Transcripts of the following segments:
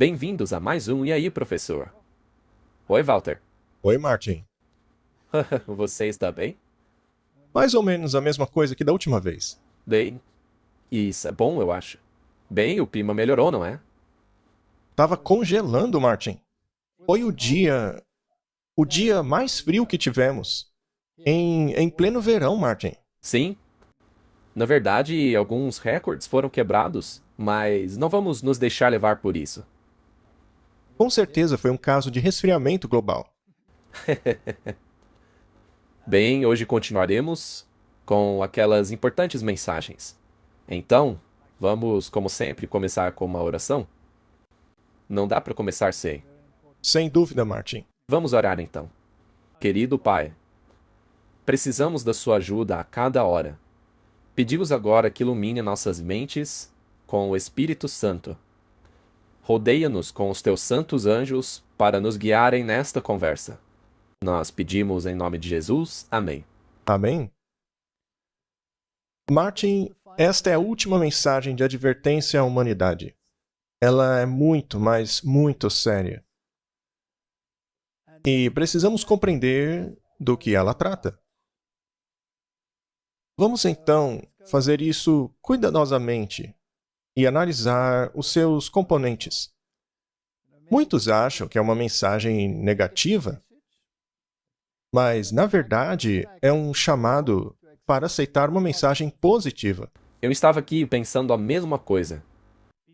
Bem-vindos a mais um E aí, professor? Oi, Walter. Oi, Martin. Você está bem? Mais ou menos a mesma coisa que da última vez. Bem, isso é bom, eu acho. Bem, o clima melhorou, não é? Tava congelando, Martin. Foi o dia mais frio que tivemos. Em pleno verão, Martin. Sim. Na verdade, alguns recordes foram quebrados, mas não vamos nos deixar levar por isso. Com certeza foi um caso de resfriamento global. Bem, hoje continuaremos com aquelas importantes mensagens. Então, vamos, como sempre, começar com uma oração? Não dá para começar sem. Sem dúvida, Martin. Vamos orar então. Querido Pai, precisamos da sua ajuda a cada hora. Pedimos agora que ilumine nossas mentes com o Espírito Santo. Rodeia-nos com os teus santos anjos para nos guiarem nesta conversa. Nós pedimos em nome de Jesus. Amém. Amém? Martin, esta é a última mensagem de advertência à humanidade. Ela é muito, mas muito séria. E precisamos compreender do que ela trata. Vamos então fazer isso cuidadosamente e analisar os seus componentes. Muitos acham que é uma mensagem negativa, mas, na verdade, é um chamado para aceitar uma mensagem positiva. Eu estava aqui pensando a mesma coisa.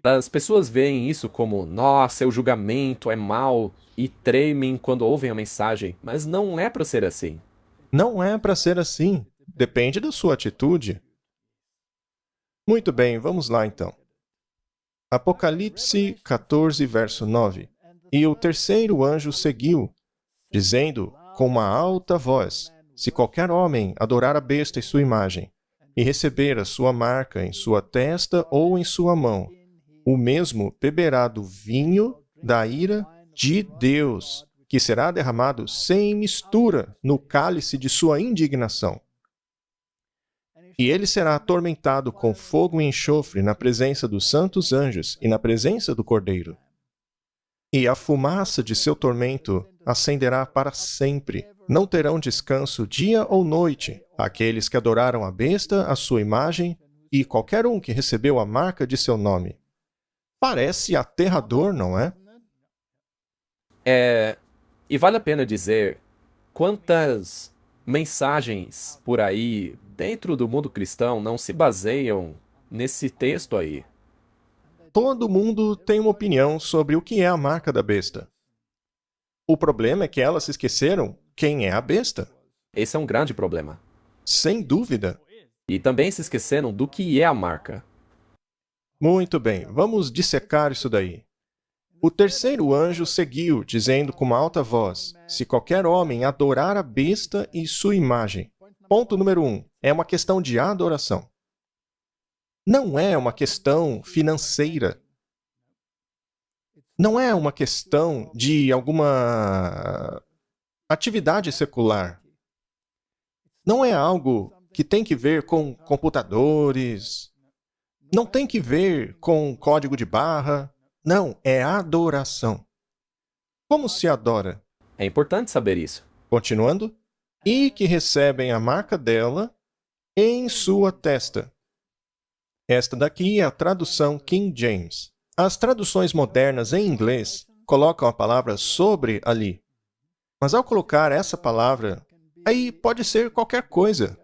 As pessoas veem isso como, nossa, o julgamento é mal, e tremem quando ouvem a mensagem, mas não é para ser assim. Não é para ser assim. Depende da sua atitude. Muito bem, vamos lá então. Apocalipse 14, verso 9. E o terceiro anjo seguiu, dizendo com uma alta voz: se qualquer homem adorar a besta e sua imagem, e receber a sua marca em sua testa ou em sua mão, o mesmo beberá do vinho da ira de Deus, que será derramado sem mistura no cálice de sua indignação. E ele será atormentado com fogo e enxofre na presença dos santos anjos e na presença do Cordeiro. E a fumaça de seu tormento acenderá para sempre. Não terão descanso dia ou noite aqueles que adoraram a besta, a sua imagem, e qualquer um que recebeu a marca de seu nome. Parece aterrador, não é? E vale a pena dizer quantas mensagens por aí dentro do mundo cristão não se baseiam nesse texto aí. Todo mundo tem uma opinião sobre o que é a marca da besta. O problema é que elas se esqueceram quem é a besta. Esse é um grande problema. Sem dúvida. E também se esqueceram do que é a marca. Muito bem, vamos dissecar isso daí. O terceiro anjo seguiu, dizendo com uma alta voz: se qualquer homem adorar a besta e sua imagem. Ponto número 1. É uma questão de adoração. Não é uma questão financeira. Não é uma questão de alguma atividade secular. Não é algo que tem que ver com computadores. Não tem que ver com código de barra. Não, é adoração. Como se adora? É importante saber isso. Continuando. E que recebem a marca dela em sua testa. Esta daqui é a tradução King James. As traduções modernas em inglês colocam a palavra sobre ali. Mas ao colocar essa palavra, aí pode ser qualquer coisa.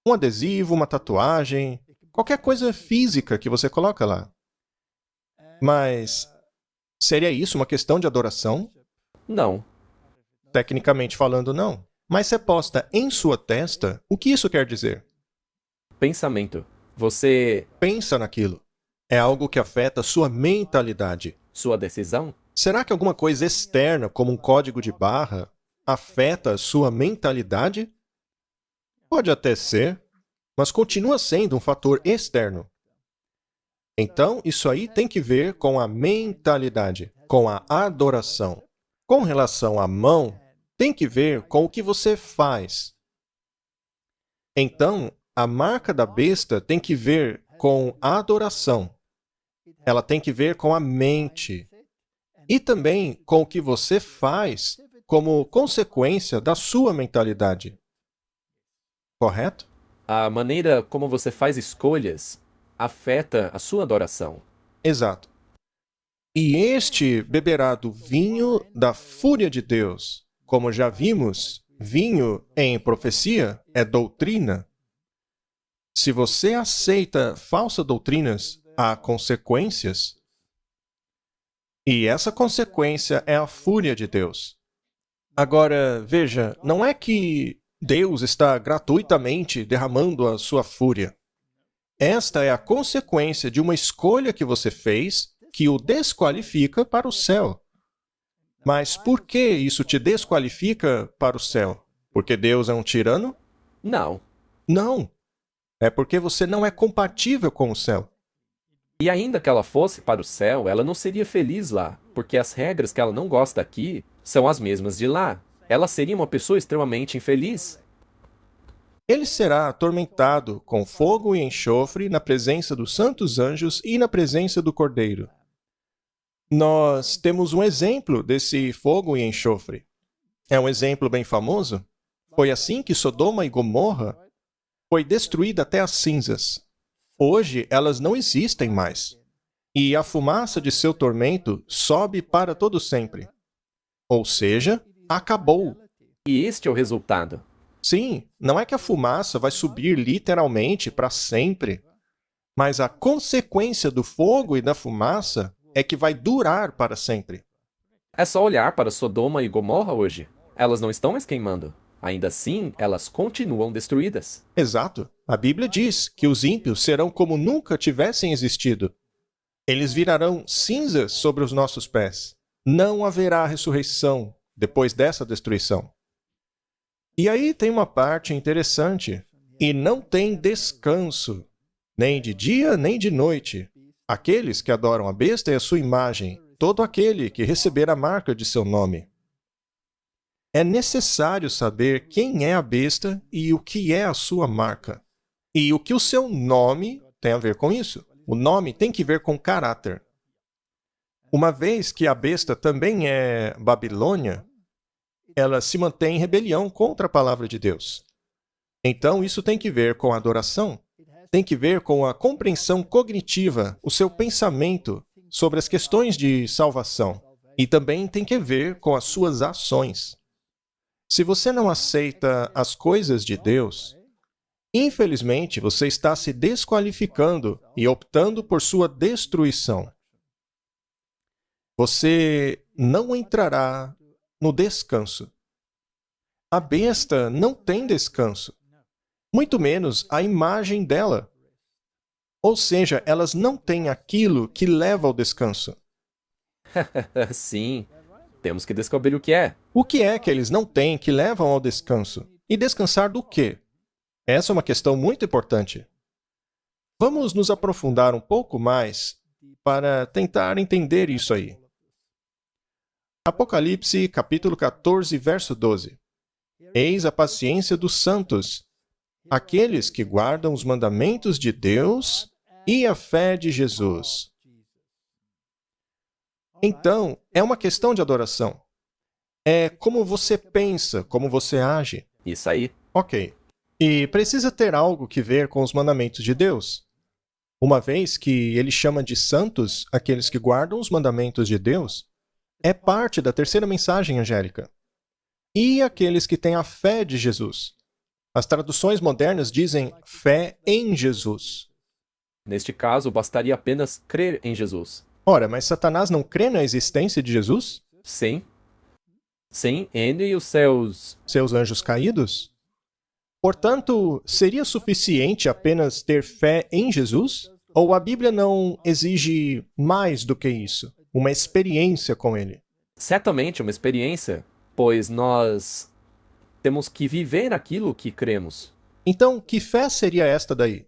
Um adesivo, uma tatuagem, qualquer coisa física que você coloca lá. Mas seria isso uma questão de adoração? Não. Tecnicamente falando, não. Mas se é posta em sua testa, o que isso quer dizer? Pensamento. Você... Pensa naquilo. É algo que afeta sua mentalidade. Sua decisão? Será que alguma coisa externa, como um código de barra, afeta a sua mentalidade? Pode até ser, mas continua sendo um fator externo. Então, isso aí tem que ver com a mentalidade, com a adoração. Com relação à mão, tem que ver com o que você faz. Então, a marca da besta tem que ver com a adoração. Ela tem que ver com a mente. e também com o que você faz como consequência da sua mentalidade. Correto? A maneira como você faz escolhas afeta a sua adoração. Exato. E este beberá do vinho da fúria de Deus. Como já vimos, vinho em profecia é doutrina. Se você aceita falsas doutrinas, há consequências. E essa consequência é a fúria de Deus. Agora, veja, não é que Deus está gratuitamente derramando a sua fúria. Esta é a consequência de uma escolha que você fez que o desqualifica para o céu. Mas por que isso te desqualifica para o céu? Porque Deus é um tirano? Não. Não. É porque você não é compatível com o céu. E ainda que ela fosse para o céu, ela não seria feliz lá, porque as regras que ela não gosta aqui são as mesmas de lá. Ela seria uma pessoa extremamente infeliz. Ele será atormentado com fogo e enxofre na presença dos santos anjos e na presença do Cordeiro. Nós temos um exemplo desse fogo e enxofre. É um exemplo bem famoso. Foi assim que Sodoma e Gomorra foi destruída até as cinzas. Hoje elas não existem mais. E a fumaça de seu tormento sobe para todo sempre. Ou seja, acabou. E este é o resultado. Sim, não é que a fumaça vai subir literalmente para sempre, mas a consequência do fogo e da fumaça é que vai durar para sempre. É só olhar para Sodoma e Gomorra hoje. Elas não estão mais queimando. Ainda assim, elas continuam destruídas. Exato. A Bíblia diz que os ímpios serão como nunca tivessem existido. Eles virarão cinzas sobre os nossos pés. Não haverá ressurreição depois dessa destruição. E aí tem uma parte interessante. E não tem descanso, nem de dia nem de noite. Aqueles que adoram a besta e a sua imagem, todo aquele que receber a marca de seu nome. É necessário saber quem é a besta e o que é a sua marca. E o que o seu nome tem a ver com isso. O nome tem que ver com caráter. Uma vez que a besta também é Babilônia, ela se mantém em rebelião contra a palavra de Deus. Então, isso tem que ver com a adoração, tem que ver com a compreensão cognitiva, o seu pensamento sobre as questões de salvação. E também tem que ver com as suas ações. Se você não aceita as coisas de Deus, infelizmente você está se desqualificando e optando por sua destruição. Você não entrará no descanso. A besta não tem descanso, muito menos a imagem dela. Ou seja, elas não têm aquilo que leva ao descanso. Sim, temos que descobrir o que é. O que é que eles não têm que levam ao descanso? E descansar do quê? Essa é uma questão muito importante. Vamos nos aprofundar um pouco mais para tentar entender isso aí. Apocalipse, capítulo 14, verso 12. Eis a paciência dos santos, aqueles que guardam os mandamentos de Deus e a fé de Jesus. Então, é uma questão de adoração. É como você pensa, como você age. Isso aí. Ok. E precisa ter algo que ver com os mandamentos de Deus. Uma vez que ele chama de santos aqueles que guardam os mandamentos de Deus, é parte da terceira mensagem angélica. E aqueles que têm a fé de Jesus. As traduções modernas dizem fé em Jesus. Neste caso, bastaria apenas crer em Jesus. Ora, mas Satanás não crê na existência de Jesus? Sim. Sim, ele e os seus anjos caídos? Portanto, seria suficiente apenas ter fé em Jesus? Ou a Bíblia não exige mais do que isso? Uma experiência com ele? Certamente uma experiência, pois nós temos que viver aquilo que cremos. Então, que fé seria esta daí?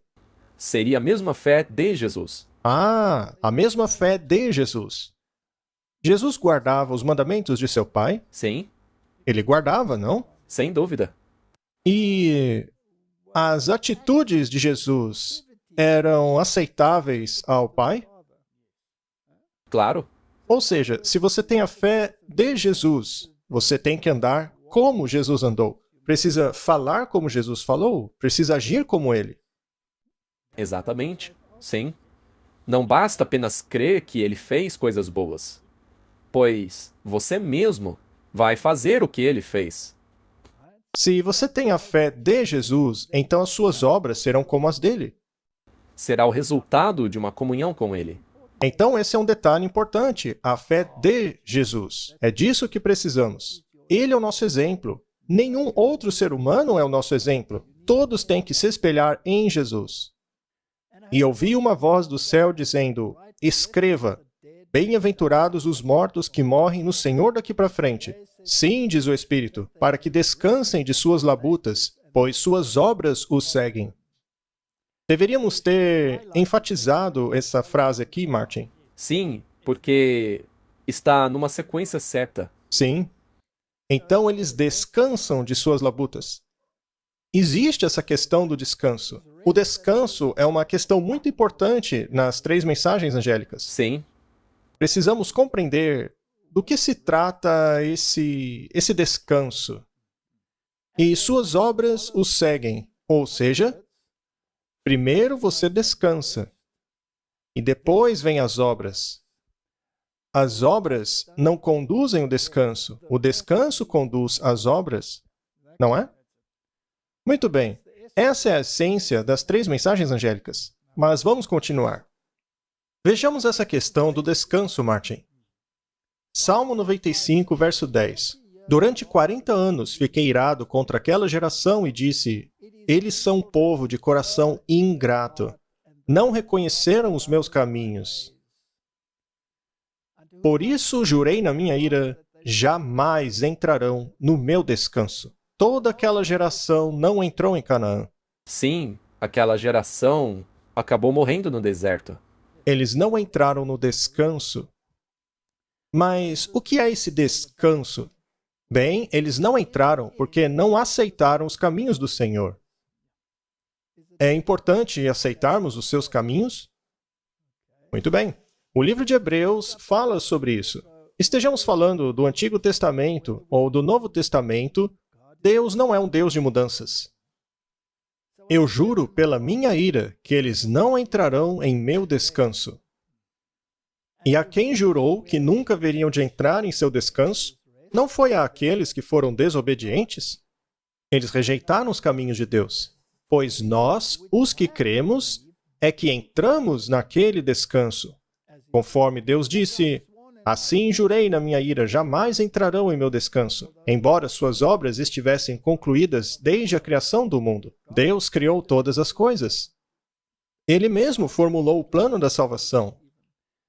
Seria a mesma fé de Jesus. Ah, a mesma fé de Jesus. Jesus guardava os mandamentos de seu pai? Sim. Ele guardava, não? Sem dúvida. E as atitudes de Jesus eram aceitáveis ao pai? Claro. Ou seja, se você tem a fé de Jesus, você tem que andar como Jesus andou. Precisa falar como Jesus falou, precisa agir como ele. Exatamente. Sim. Não basta apenas crer que ele fez coisas boas, pois você mesmo vai fazer o que ele fez. Se você tem a fé de Jesus, então as suas obras serão como as dele. Será o resultado de uma comunhão com ele. Então esse é um detalhe importante, a fé de Jesus. É disso que precisamos. Ele é o nosso exemplo. Nenhum outro ser humano é o nosso exemplo. Todos têm que se espelhar em Jesus. E ouvi uma voz do céu dizendo: escreva, bem-aventurados os mortos que morrem no Senhor daqui para frente. Sim, diz o Espírito, para que descansem de suas labutas, pois suas obras os seguem. Deveríamos ter enfatizado essa frase aqui, Martin. Sim, porque está numa sequência certa. Sim. Então eles descansam de suas labutas. Existe essa questão do descanso. O descanso é uma questão muito importante nas 3 mensagens angélicas. Sim, Precisamos compreender do que se trata esse descanso. E suas obras o seguem. Ou seja, primeiro você descansa. E depois vêm as obras. As obras não conduzem o descanso conduz as obras, não é? Muito bem, essa é a essência das 3 mensagens angélicas. Mas vamos continuar. Vejamos essa questão do descanso, Martin. Salmo 95, verso 10. Durante 40 anos fiquei irado contra aquela geração e disse: eles são povo de coração ingrato. Não reconheceram os meus caminhos. Por isso jurei na minha ira: jamais entrarão no meu descanso. Toda aquela geração não entrou em Canaã. sim, aquela geração acabou morrendo no deserto. Eles não entraram no descanso. Mas o que é esse descanso? Bem, eles não entraram porque não aceitaram os caminhos do Senhor. É importante aceitarmos os seus caminhos? Muito bem. O livro de Hebreus fala sobre isso. Estejamos falando do Antigo Testamento ou do Novo Testamento, Deus não é um Deus de mudanças. Eu juro pela minha ira que eles não entrarão em meu descanso. E a quem jurou que nunca veriam de entrar em seu descanso? Não foi a aqueles que foram desobedientes? Eles rejeitaram os caminhos de Deus. Pois nós, os que cremos, é que entramos naquele descanso. Conforme Deus disse: assim jurei na minha ira, jamais entrarão em meu descanso, embora suas obras estivessem concluídas desde a criação do mundo. Deus criou todas as coisas. Ele mesmo formulou o plano da salvação,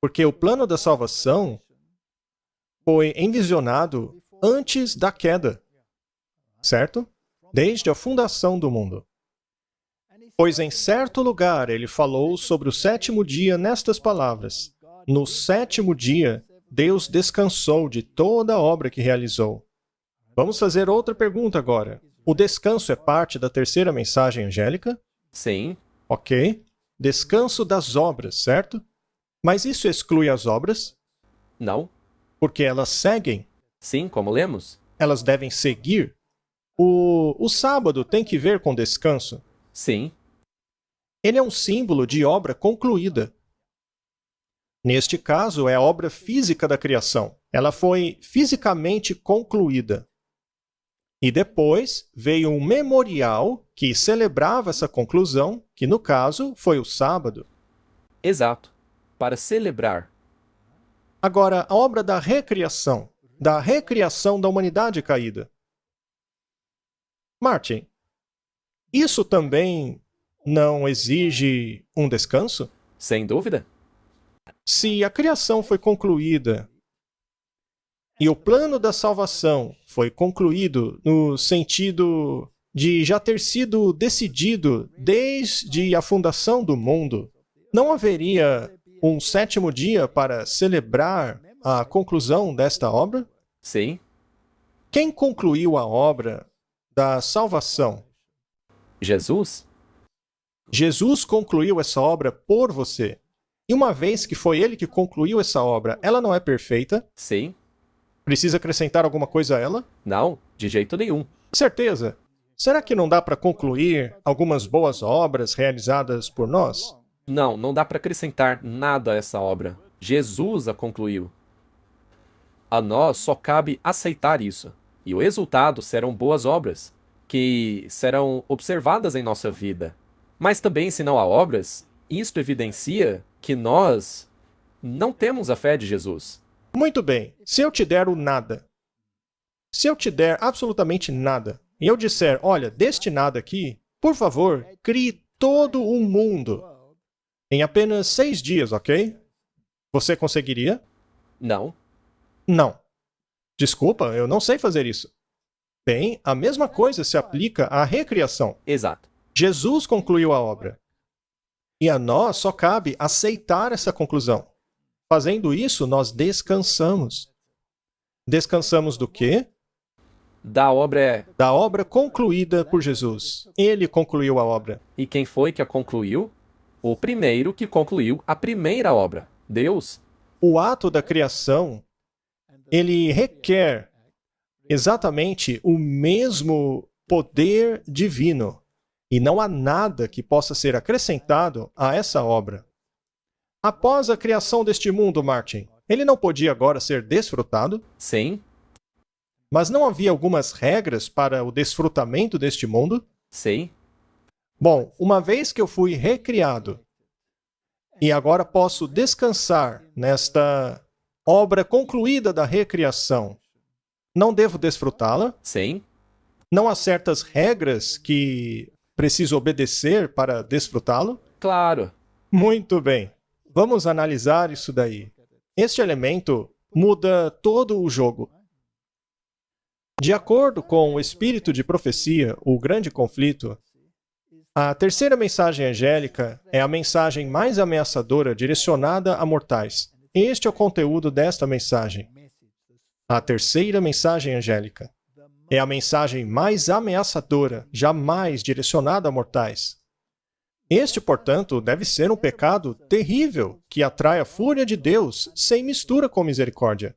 porque o plano da salvação foi envisionado antes da queda, certo? Desde a fundação do mundo. Pois em certo lugar ele falou sobre o 7º dia nestas palavras: no 7º dia, Deus descansou de toda a obra que realizou. Vamos fazer outra pergunta agora. O descanso é parte da 3ª mensagem angélica? Sim, Ok. Descanso das obras, certo? Mas isso exclui as obras? não, Porque elas seguem. sim, como lemos? Elas devem seguir. O sábado tem que ver com descanso. Sim, Ele é um símbolo de obra concluída. Neste caso, é a obra física da criação. Ela foi fisicamente concluída. E depois veio um memorial que celebrava essa conclusão, que no caso foi o sábado. exato. Para celebrar. Agora, a obra da recriação da humanidade caída. Martin, isso também não exige um descanso? Sem dúvida? Se a criação foi concluída e o plano da salvação foi concluído no sentido de já ter sido decidido desde a fundação do mundo, não haveria um 7º dia para celebrar a conclusão desta obra? Sim, Quem concluiu a obra da salvação? Jesus? Jesus concluiu essa obra por você. E uma vez que foi ele que concluiu essa obra, ela não é perfeita? Sim. Precisa acrescentar alguma coisa a ela? Não, de jeito nenhum. Certeza. Será que não dá para concluir algumas boas obras realizadas por nós? Não, não dá para acrescentar nada a essa obra. Jesus a concluiu. A nós só cabe aceitar isso. E o resultado serão boas obras, que serão observadas em nossa vida. Mas também, se não há obras, isto evidencia que nós não temos a fé de Jesus. Muito bem. Se eu te der o nada, se eu te der absolutamente nada, e eu disser, olha, deste nada aqui, por favor, crie todo um mundo em apenas 6 dias, ok? Você conseguiria? Não. Não. Desculpa, eu não sei fazer isso. Bem, a mesma coisa se aplica à recriação. Exato. Jesus concluiu a obra. E a nós só cabe aceitar essa conclusão. Fazendo isso, nós descansamos. Descansamos do quê? Da obra. Da obra concluída por Jesus. Ele concluiu a obra. E quem foi que a concluiu? O primeiro que concluiu a primeira obra. Deus. O ato da criação, ele requer exatamente o mesmo poder divino. E não há nada que possa ser acrescentado a essa obra. Após a criação deste mundo, Martin, ele não podia agora ser desfrutado? Sim. Mas não havia algumas regras para o desfrutamento deste mundo? Sim. Bom, uma vez que eu fui recriado e agora posso descansar nesta obra concluída da recriação, não devo desfrutá-la? Sim. Não há certas regras que preciso obedecer para desfrutá-lo? Claro. Muito bem. Vamos analisar isso daí. Este elemento muda todo o jogo. De acordo com o espírito de profecia, o grande conflito, a terceira mensagem angélica é a mensagem mais ameaçadora direcionada a mortais. Este é o conteúdo desta mensagem. A terceira mensagem angélica é a mensagem mais ameaçadora jamais direcionada a mortais. Este, portanto, deve ser um pecado terrível que atrai a fúria de Deus sem mistura com misericórdia.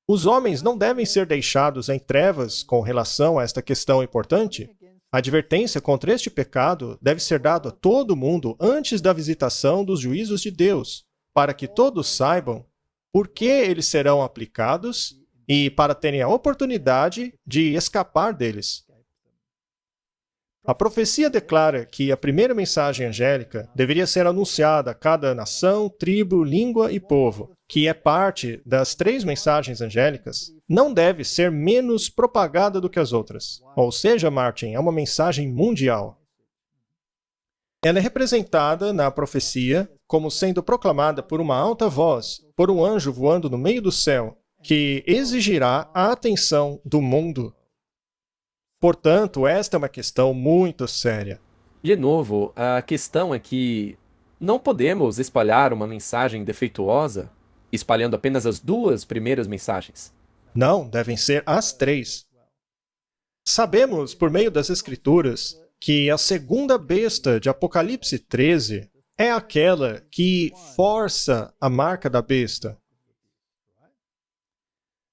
Os homens não devem ser deixados em trevas com relação a esta questão importante. A advertência contra este pecado deve ser dada a todo mundo antes da visitação dos juízos de Deus, para que todos saibam por que eles serão aplicados e para terem a oportunidade de escapar deles. A profecia declara que a primeira mensagem angélica deveria ser anunciada a cada nação, tribo, língua e povo, que é parte das 3 mensagens angélicas, não deve ser menos propagada do que as outras. Ou seja, Martin, é uma mensagem mundial. Ela é representada na profecia como sendo proclamada por uma alta voz, por um anjo voando no meio do céu, que exigirá a atenção do mundo. Portanto, esta é uma questão muito séria. De novo, a questão é que não podemos espalhar uma mensagem defeituosa espalhando apenas as 2 primeiras mensagens. Não, devem ser as 3. Sabemos, por meio das Escrituras, que a segunda besta de Apocalipse 13 é aquela que força a marca da besta.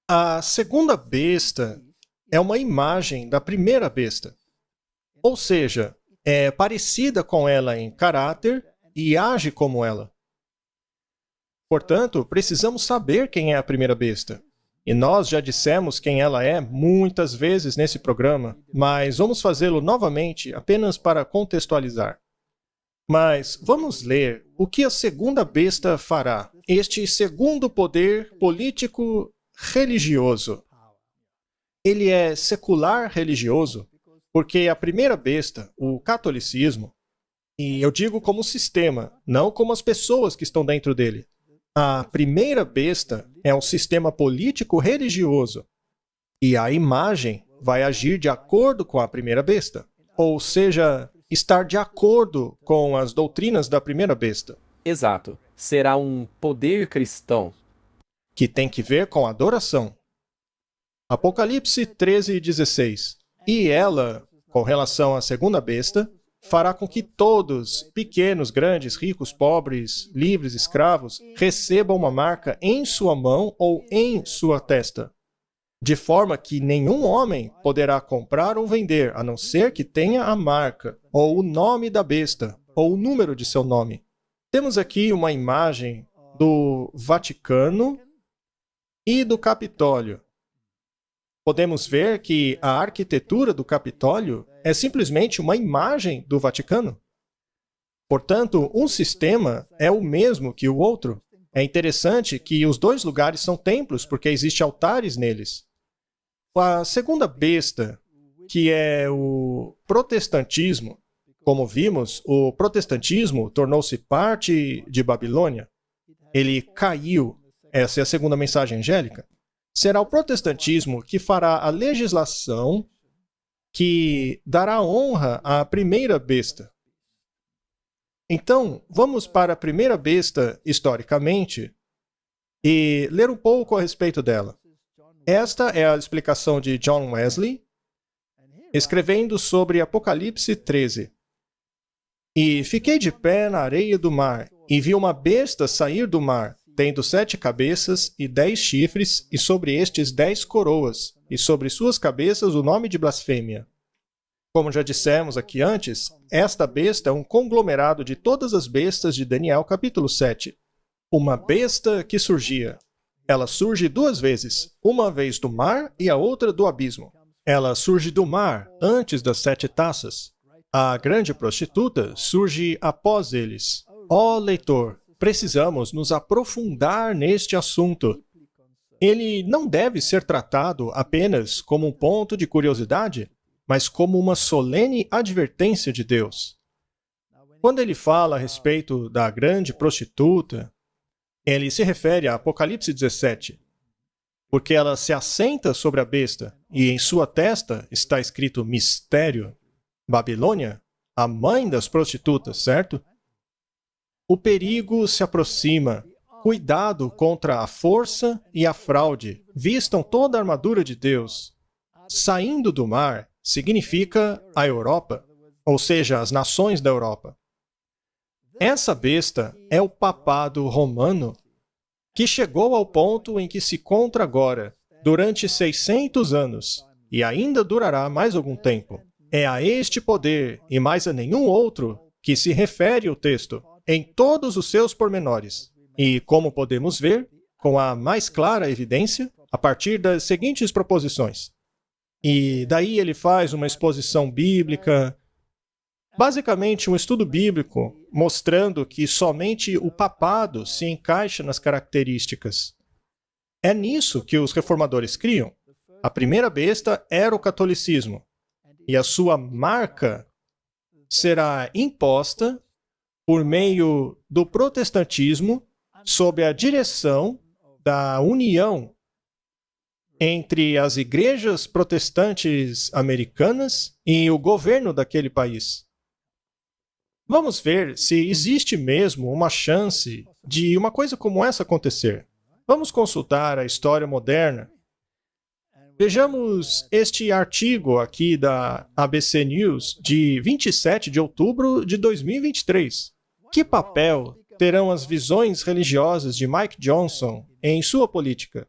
A segunda besta é uma imagem da primeira besta. Ou seja, é parecida com ela em caráter e age como ela. Portanto, precisamos saber quem é a primeira besta. E nós já dissemos quem ela é muitas vezes nesse programa, mas vamos fazê-lo novamente apenas para contextualizar. Mas vamos ler o que a segunda besta fará. Este segundo poder político religioso. Ele é secular religioso, porque a primeira besta, o catolicismo, e eu digo como sistema, não como as pessoas que estão dentro dele. A primeira besta é um sistema político religioso, e a imagem vai agir de acordo com a primeira besta, ou seja, estar de acordo com as doutrinas da primeira besta. Exato. Será um poder cristão. Que tem que ver com adoração. Apocalipse 13:16. E ela, com relação à segunda besta, fará com que todos, pequenos, grandes, ricos, pobres, livres, escravos, recebam uma marca em sua mão ou em sua testa, de forma que nenhum homem poderá comprar ou vender, a não ser que tenha a marca, ou o nome da besta, ou o número de seu nome. Temos aqui uma imagem do Vaticano e do Capitólio. Podemos ver que a arquitetura do Capitólio é simplesmente uma imagem do Vaticano. Portanto, um sistema é o mesmo que o outro. É interessante que os dois lugares são templos, porque existem altares neles. A segunda besta, que é o protestantismo, como vimos, o protestantismo tornou-se parte de Babilônia. Ele caiu. Essa é a segunda mensagem angélica. Será o protestantismo que fará a legislação que dará honra à primeira besta. Então, vamos para a primeira besta historicamente e ler um pouco a respeito dela. Esta é a explicação de John Wesley, escrevendo sobre Apocalipse 13. E fiquei de pé na areia do mar, e vi uma besta sair do mar, tendo 7 cabeças e 10 chifres, e sobre estes 10 coroas, e sobre suas cabeças o nome de blasfêmia. Como já dissemos aqui antes, esta besta é um conglomerado de todas as bestas de Daniel capítulo 7. Uma besta que surgia. Ela surge 2 vezes, uma vez do mar e a outra do abismo. Ela surge do mar, antes das 7 taças. A grande prostituta surge após eles. Ó leitor, precisamos nos aprofundar neste assunto. Ele não deve ser tratado apenas como um ponto de curiosidade, mas como uma solene advertência de Deus. Quando ele fala a respeito da grande prostituta, ele se refere a Apocalipse 17, porque ela se assenta sobre a besta, e em sua testa está escrito mistério. Babilônia, a mãe das prostitutas, certo? O perigo se aproxima. Cuidado contra a força e a fraude. Vistam toda a armadura de Deus. Saindo do mar significa a Europa, ou seja, as nações da Europa. Essa besta é o papado romano, que chegou ao ponto em que se encontra agora, durante 600 anos, e ainda durará mais algum tempo. É a este poder, e mais a nenhum outro, que se refere o texto, em todos os seus pormenores. E, como podemos ver, com a mais clara evidência, a partir das seguintes proposições. E daí ele faz uma exposição bíblica, basicamente um estudo bíblico, mostrando que somente o papado se encaixa nas características. É nisso que os reformadores criam. A primeira besta era o catolicismo, e a sua marca será imposta por meio do protestantismo sob a direção da união entre as igrejas protestantes americanas e o governo daquele país. Vamos ver se existe mesmo uma chance de uma coisa como essa acontecer. Vamos consultar a história moderna. Vejamos este artigo aqui da ABC News de 27 de outubro de 2023. Que papel terão as visões religiosas de Mike Johnson em sua política?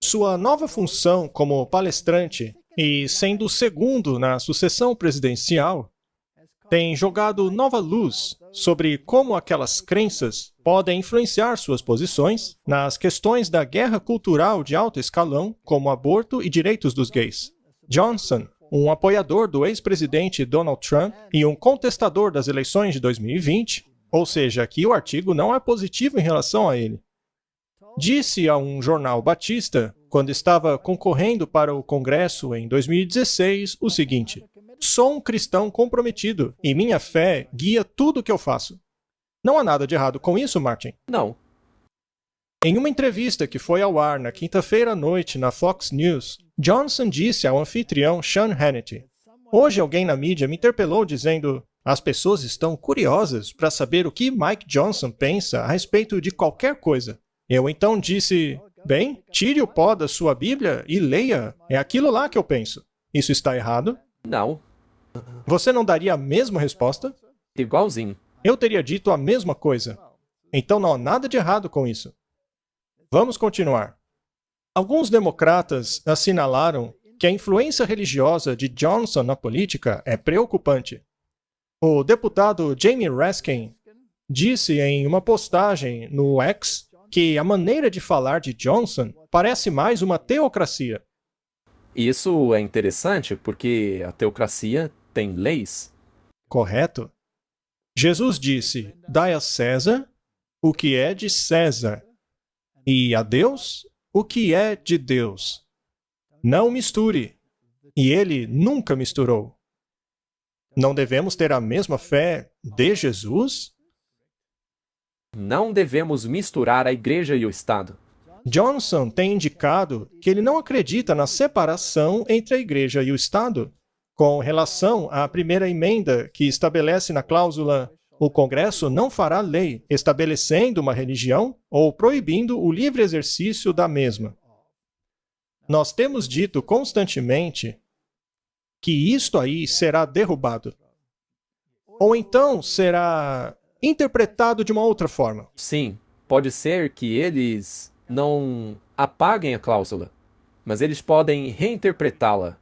Sua nova função como palestrante e sendo o segundo na sucessão presidencial tem jogado nova luz sobre como aquelas crenças podem influenciar suas posições nas questões da guerra cultural de alto escalão, como aborto e direitos dos gays. Johnson, um apoiador do ex-presidente Donald Trump e um contestador das eleições de 2020, ou seja, aqui o artigo não é positivo em relação a ele, disse a um jornal batista, quando estava concorrendo para o Congresso em 2016, o seguinte: sou um cristão comprometido e minha fé guia tudo o que eu faço. Não há nada de errado com isso, Martin? Não. Em uma entrevista que foi ao ar na quinta-feira à noite na Fox News, Johnson disse ao anfitrião Sean Hannity: hoje alguém na mídia me interpelou dizendo: as pessoas estão curiosas para saber o que Mike Johnson pensa a respeito de qualquer coisa. Eu então disse: bem, tire o pó da sua Bíblia e leia. É aquilo lá que eu penso. Isso está errado? Não. Você não daria a mesma resposta? Igualzinho. Eu teria dito a mesma coisa. Então não há nada de errado com isso. Vamos continuar. Alguns democratas assinalaram que a influência religiosa de Johnson na política é preocupante. O deputado Jamie Raskin disse em uma postagem no X que a maneira de falar de Johnson parece mais uma teocracia. Isso é interessante porque a teocracia tem leis. Correto? Jesus disse: dai a César o que é de César, e a Deus o que é de Deus. Não misture. E ele nunca misturou. Não devemos ter a mesma fé de Jesus? Não devemos misturar a igreja e o Estado. Johnson tem indicado que ele não acredita na separação entre a igreja e o Estado, com relação à primeira emenda que estabelece na cláusula: o Congresso não fará lei estabelecendo uma religião ou proibindo o livre exercício da mesma. Nós temos dito constantemente que isto aí será derrubado. Ou então será interpretado de uma outra forma. Sim, pode ser que eles não apaguem a cláusula, mas eles podem reinterpretá-la.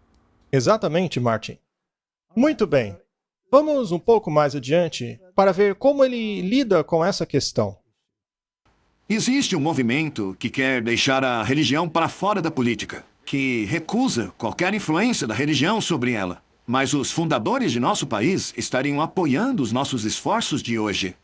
Exatamente, Martin. Muito bem. Vamos um pouco mais adiante para ver como ele lida com essa questão. Existe um movimento que quer deixar a religião para fora da política, que recusa qualquer influência da religião sobre ela. Mas os fundadores de nosso país estariam apoiando os nossos esforços de hoje.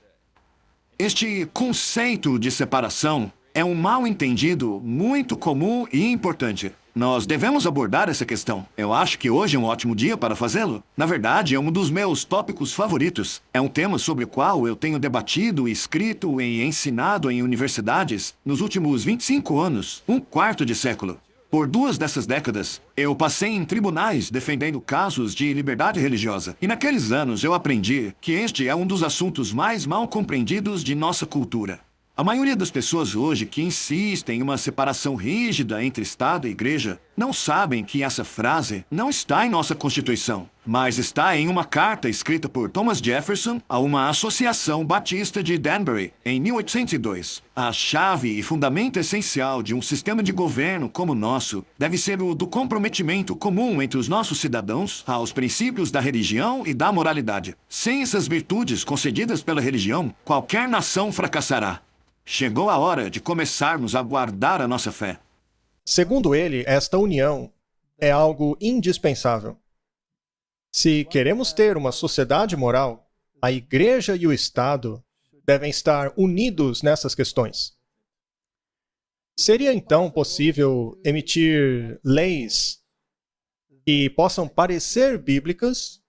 Este conceito de separação é um mal-entendido muito comum e importante. Nós devemos abordar essa questão. Eu acho que hoje é um ótimo dia para fazê-lo. Na verdade, é um dos meus tópicos favoritos. É um tema sobre o qual eu tenho debatido, escrito e ensinado em universidades nos últimos 25 anos, um quarto de século. Por 2 dessas décadas, eu passei em tribunais defendendo casos de liberdade religiosa. E naqueles anos eu aprendi que este é um dos assuntos mais mal compreendidos de nossa cultura. A maioria das pessoas hoje que insistem em uma separação rígida entre Estado e Igreja não sabem que essa frase não está em nossa Constituição, mas está em uma carta escrita por Thomas Jefferson a uma associação batista de Danbury, em 1802. A chave e fundamento essencial de um sistema de governo como o nosso deve ser o do comprometimento comum entre os nossos cidadãos aos princípios da religião e da moralidade. Sem essas virtudes concedidas pela religião, qualquer nação fracassará. Chegou a hora de começarmos a guardar a nossa fé. Segundo ele, esta união é algo indispensável. Se queremos ter uma sociedade moral, a Igreja e o Estado devem estar unidos nessas questões. Seria então possível emitir leis que possam parecer bíblicas,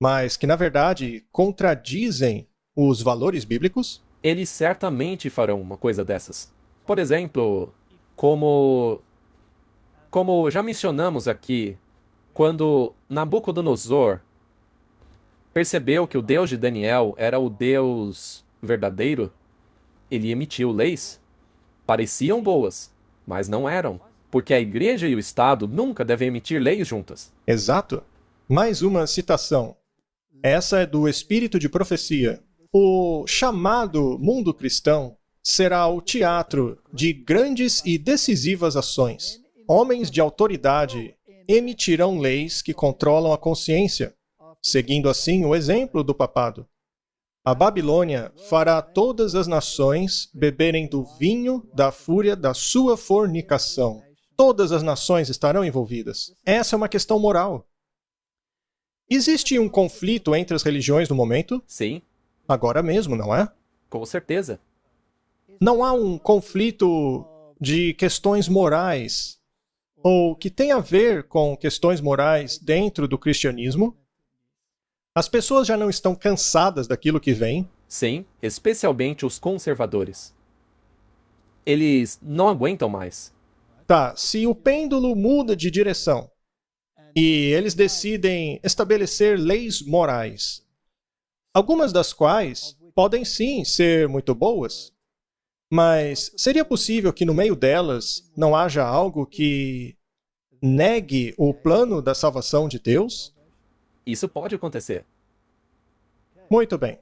mas que na verdade contradizem os valores bíblicos? Eles certamente farão uma coisa dessas. Por exemplo, como já mencionamos aqui, quando Nabucodonosor percebeu que o Deus de Daniel era o Deus verdadeiro, ele emitiu leis. Pareciam boas, mas não eram, porque a igreja e o Estado nunca devem emitir leis juntas. Exato. Mais uma citação. Essa é do Espírito de Profecia. O chamado mundo cristão será o teatro de grandes e decisivas ações. Homens de autoridade emitirão leis que controlam a consciência, seguindo assim o exemplo do papado. A Babilônia fará todas as nações beberem do vinho da fúria da sua fornicação. Todas as nações estarão envolvidas. Essa é uma questão moral. Existe um conflito entre as religiões no momento? Sim. Agora mesmo, não é? Com certeza. Não há um conflito de questões morais ou que tem a ver com questões morais dentro do cristianismo? As pessoas já não estão cansadas daquilo que vem? Sim, especialmente os conservadores. Eles não aguentam mais. Tá, se o pêndulo muda de direção e eles decidem estabelecer leis morais, algumas das quais podem sim ser muito boas, mas seria possível que no meio delas não haja algo que negue o plano da salvação de Deus? Isso pode acontecer. Muito bem.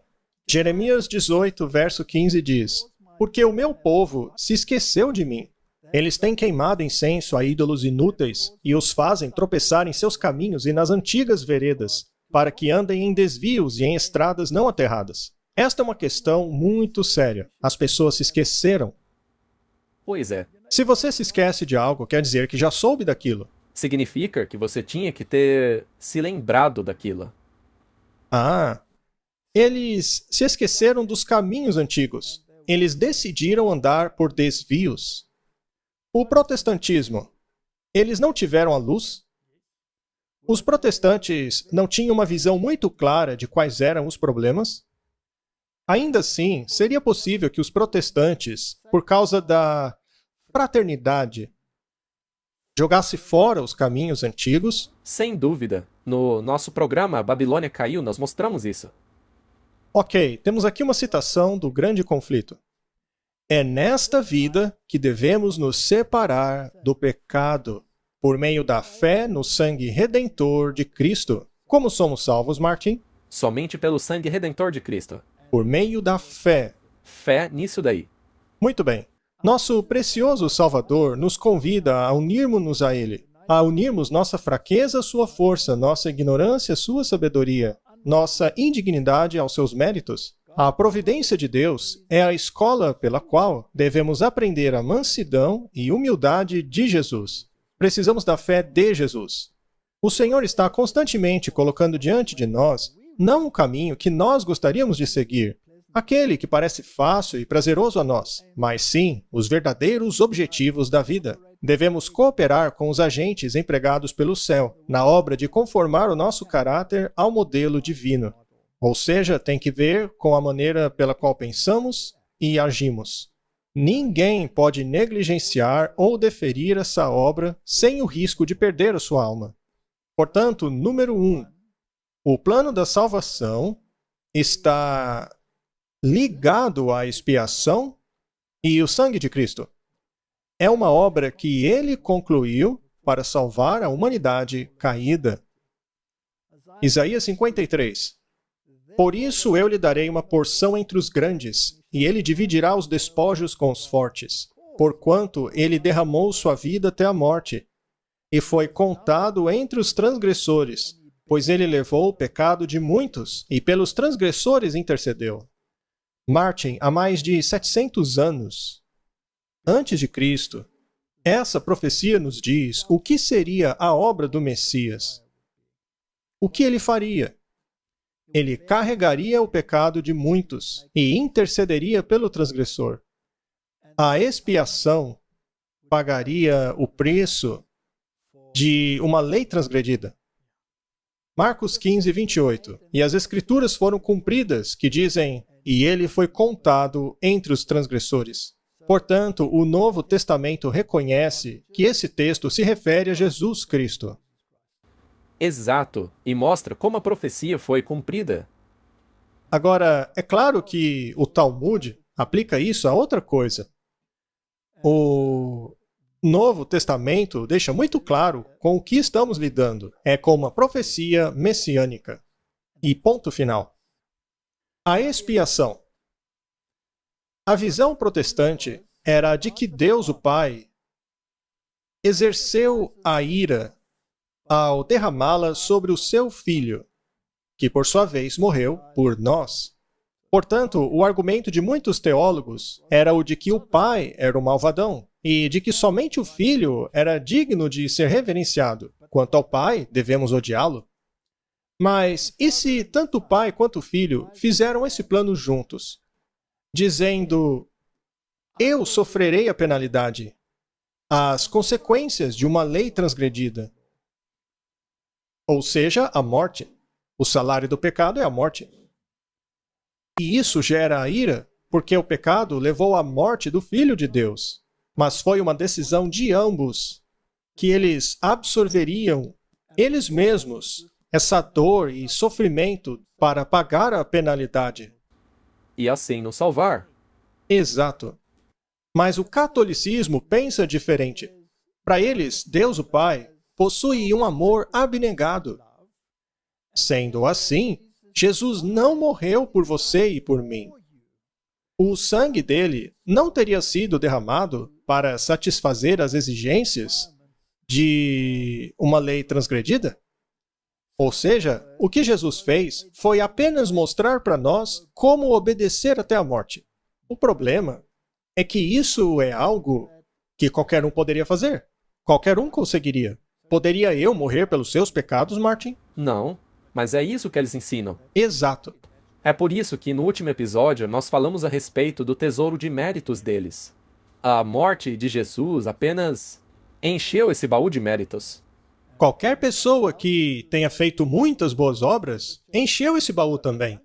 Jeremias 18, verso 15 diz: Porque o meu povo se esqueceu de mim. Eles têm queimado incenso a ídolos inúteis e os fazem tropeçar em seus caminhos e nas antigas veredas, para que andem em desvios e em estradas não aterradas. Esta é uma questão muito séria. As pessoas se esqueceram. Pois é. Se você se esquece de algo, quer dizer que já soube daquilo. Significa que você tinha que ter se lembrado daquilo. Eles se esqueceram dos caminhos antigos. Eles decidiram andar por desvios. O protestantismo, eles não tiveram a luz? Os protestantes não tinham uma visão muito clara de quais eram os problemas? Ainda assim, seria possível que os protestantes, por causa da fraternidade, jogasse fora os caminhos antigos? Sem dúvida. No nosso programa A Babilônia Caiu, nós mostramos isso. Ok, temos aqui uma citação do Grande Conflito. É nesta vida que devemos nos separar do pecado, por meio da fé no sangue redentor de Cristo. Como somos salvos, Martin? Somente pelo sangue redentor de Cristo. Por meio da fé. Fé nisso daí. Muito bem. Nosso precioso Salvador nos convida a unirmos-nos a Ele, a unirmos nossa fraqueza à sua força, nossa ignorância à sua sabedoria, nossa indignidade aos seus méritos. A providência de Deus é a escola pela qual devemos aprender a mansidão e humildade de Jesus. Precisamos da fé de Jesus. O Senhor está constantemente colocando diante de nós não o caminho que nós gostaríamos de seguir, aquele que parece fácil e prazeroso a nós, mas sim os verdadeiros objetivos da vida. Devemos cooperar com os agentes empregados pelo céu na obra de conformar o nosso caráter ao modelo divino. Ou seja, tem que ver com a maneira pela qual pensamos e agimos. Ninguém pode negligenciar ou deferir essa obra sem o risco de perder a sua alma. Portanto, número 1, o plano da salvação está ligado à expiação e o sangue de Cristo. É uma obra que ele concluiu para salvar a humanidade caída. Isaías 53. Por isso eu lhe darei uma porção entre os grandes, e ele dividirá os despojos com os fortes, porquanto ele derramou sua vida até a morte, e foi contado entre os transgressores, pois ele levou o pecado de muitos, e pelos transgressores intercedeu. Martin, há mais de 700 anos antes de Cristo, essa profecia nos diz o que seria a obra do Messias. O que ele faria? Ele carregaria o pecado de muitos e intercederia pelo transgressor. A expiação pagaria o preço de uma lei transgredida. Marcos 15, 28. E as Escrituras foram cumpridas, que dizem: e ele foi contado entre os transgressores. Portanto, o Novo Testamento reconhece que esse texto se refere a Jesus Cristo. Exato, e mostra como a profecia foi cumprida. Agora, é claro que o Talmud aplica isso a outra coisa. O Novo Testamento deixa muito claro com o que estamos lidando. É com uma profecia messiânica. E ponto final. A expiação. A visão protestante era de que Deus, o Pai, exerceu a ira ao derramá-la sobre o seu Filho, que por sua vez morreu por nós. Portanto, o argumento de muitos teólogos era o de que o Pai era o malvadão e de que somente o Filho era digno de ser reverenciado. Quanto ao Pai, devemos odiá-lo. Mas e se tanto o Pai quanto o Filho fizeram esse plano juntos, dizendo: eu sofrerei a penalidade, as consequências de uma lei transgredida? Ou seja, a morte. O salário do pecado é a morte. E isso gera a ira, porque o pecado levou à morte do Filho de Deus. Mas foi uma decisão de ambos, que eles absorveriam, eles mesmos, essa dor e sofrimento para pagar a penalidade. E assim nos salvar. Exato. Mas o catolicismo pensa diferente. Para eles, Deus o Pai possui um amor abnegado. Sendo assim, Jesus não morreu por você e por mim. O sangue dele não teria sido derramado para satisfazer as exigências de uma lei transgredida? Ou seja, o que Jesus fez foi apenas mostrar para nós como obedecer até a morte. O problema é que isso é algo que qualquer um poderia fazer. Qualquer um conseguiria. Poderia eu morrer pelos seus pecados, Martin? Não, mas é isso que eles ensinam. Exato. É por isso que no último episódio nós falamos a respeito do tesouro de méritos deles. A morte de Jesus apenas encheu esse baú de méritos. Qualquer pessoa que tenha feito muitas boas obras encheu esse baú também.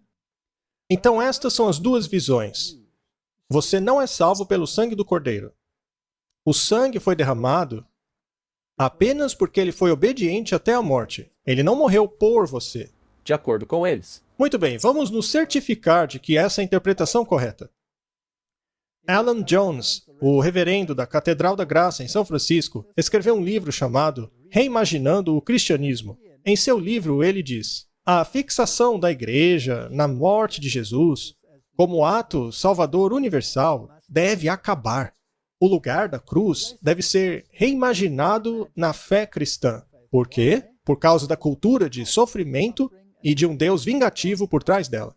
Então estas são as duas visões. Você não é salvo pelo sangue do Cordeiro. O sangue foi derramado apenas porque ele foi obediente até a morte. Ele não morreu por você. De acordo com eles. Muito bem, vamos nos certificar de que essa é a interpretação correta. Alan Jones, o reverendo da Catedral da Graça em São Francisco, escreveu um livro chamado Reimaginando o Cristianismo. Em seu livro, ele diz: a fixação da Igreja na morte de Jesus como ato salvador universal deve acabar. O lugar da cruz deve ser reimaginado na fé cristã. Por quê? Por causa da cultura de sofrimento e de um Deus vingativo por trás dela.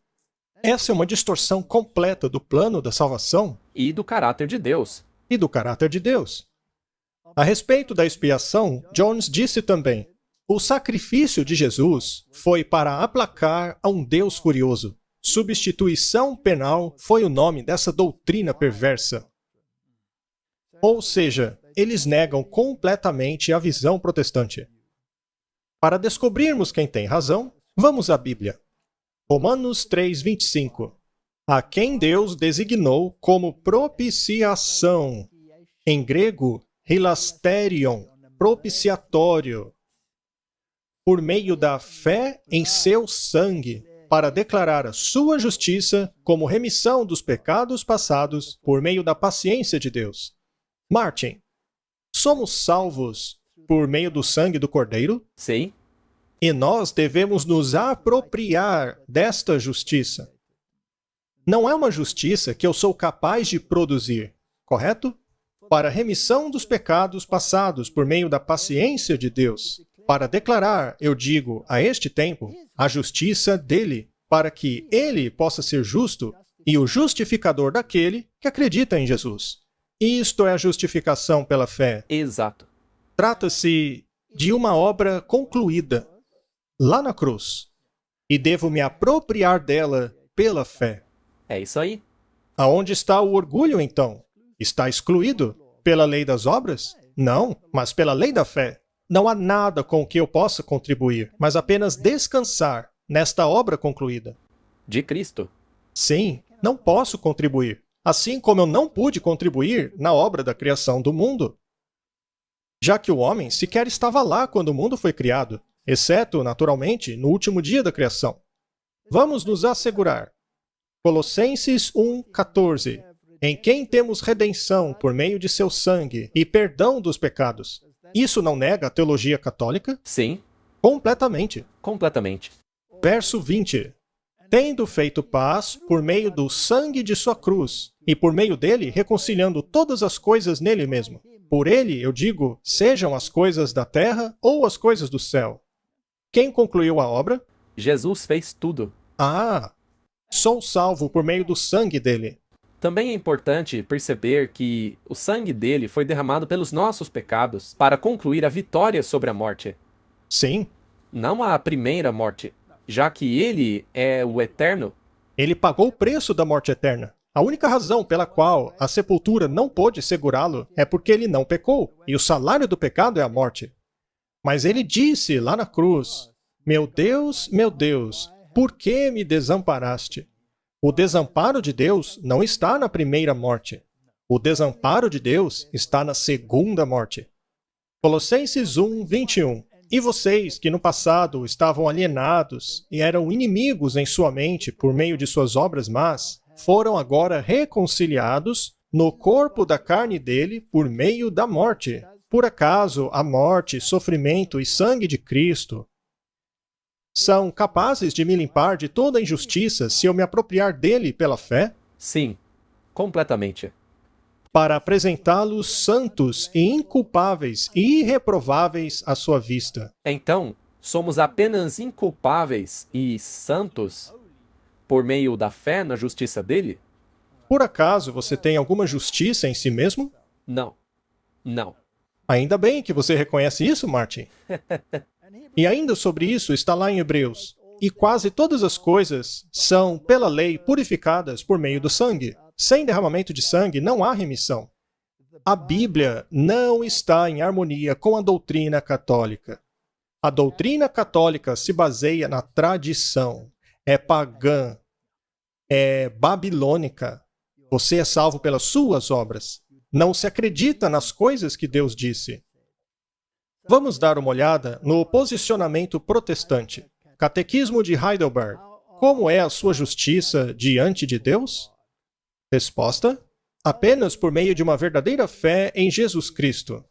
Essa é uma distorção completa do plano da salvação E do caráter de Deus. e do caráter de Deus. A respeito da expiação, Jones disse também: o sacrifício de Jesus foi para aplacar a um Deus furioso. Substituição penal foi o nome dessa doutrina perversa. Ou seja, eles negam completamente a visão protestante. Para descobrirmos quem tem razão, vamos à Bíblia. Romanos 3:25. A quem Deus designou como propiciação. Em grego, hilasterion, propiciatório. Por meio da fé em seu sangue, para declarar a sua justiça como remissão dos pecados passados por meio da paciência de Deus. Martin, somos salvos por meio do sangue do Cordeiro? Sim? E nós devemos nos apropriar desta justiça. Não é uma justiça que eu sou capaz de produzir, correto? Para a remissão dos pecados passados por meio da paciência de Deus. Para declarar, eu digo, a este tempo, a justiça dele, para que ele possa ser justo e o justificador daquele que acredita em Jesus. Isto é a justificação pela fé. Exato. Trata-se de uma obra concluída, lá na cruz, e devo me apropriar dela pela fé. É isso aí. Aonde está o orgulho, então? Está excluído? Pela lei das obras? Não, mas pela lei da fé. Não há nada com o que eu possa contribuir, mas apenas descansar nesta obra concluída. De Cristo. Sim, não posso contribuir, assim como eu não pude contribuir na obra da criação do mundo. Já que o homem sequer estava lá quando o mundo foi criado, exceto, naturalmente, no último dia da criação. Vamos nos assegurar. Colossenses 1:14. Em quem temos redenção por meio de seu sangue e perdão dos pecados. Isso não nega a teologia católica? Sim, Completamente. completamente. Verso 20. Tendo feito paz por meio do sangue de sua cruz, e por meio dele reconciliando todas as coisas nele mesmo. Por ele, eu digo, sejam as coisas da terra ou as coisas do céu. Quem concluiu a obra? Jesus fez tudo. Ah, sou salvo por meio do sangue dele. Também é importante perceber que o sangue dele foi derramado pelos nossos pecados para concluir a vitória sobre a morte. Sim, Não a primeira morte, já que ele é o eterno. ele pagou o preço da morte eterna. A única razão pela qual a sepultura não pôde segurá-lo é porque ele não pecou, e o salário do pecado é a morte. Mas ele disse lá na cruz: meu Deus, por que me desamparaste? O desamparo de Deus não está na primeira morte. O desamparo de Deus está na segunda morte. Colossenses 1:21. E vocês que no passado estavam alienados e eram inimigos em sua mente por meio de suas obras más, foram agora reconciliados no corpo da carne dele por meio da morte. Por acaso a morte, sofrimento e sangue de Cristo são capazes de me limpar de toda injustiça se eu me apropriar dele pela fé, Sim, completamente. para apresentá-los santos e inculpáveis e irreprováveis à sua vista. Então, somos apenas inculpáveis e santos por meio da fé na justiça dele? Por acaso você tem alguma justiça em si mesmo? Não. Não. Ainda bem que você reconhece isso, Martin. E ainda sobre isso está lá em Hebreus. E quase todas as coisas são, pela lei, purificadas por meio do sangue. Sem derramamento de sangue não há remissão. A Bíblia não está em harmonia com a doutrina católica. A doutrina católica se baseia na tradição. É pagã. É babilônica. Você é salvo pelas suas obras. Não se acredita nas coisas que Deus disse. Vamos dar uma olhada no posicionamento protestante. Catequismo de Heidelberg. Como é a sua justiça diante de Deus? Resposta: apenas por meio de uma verdadeira fé em Jesus Cristo.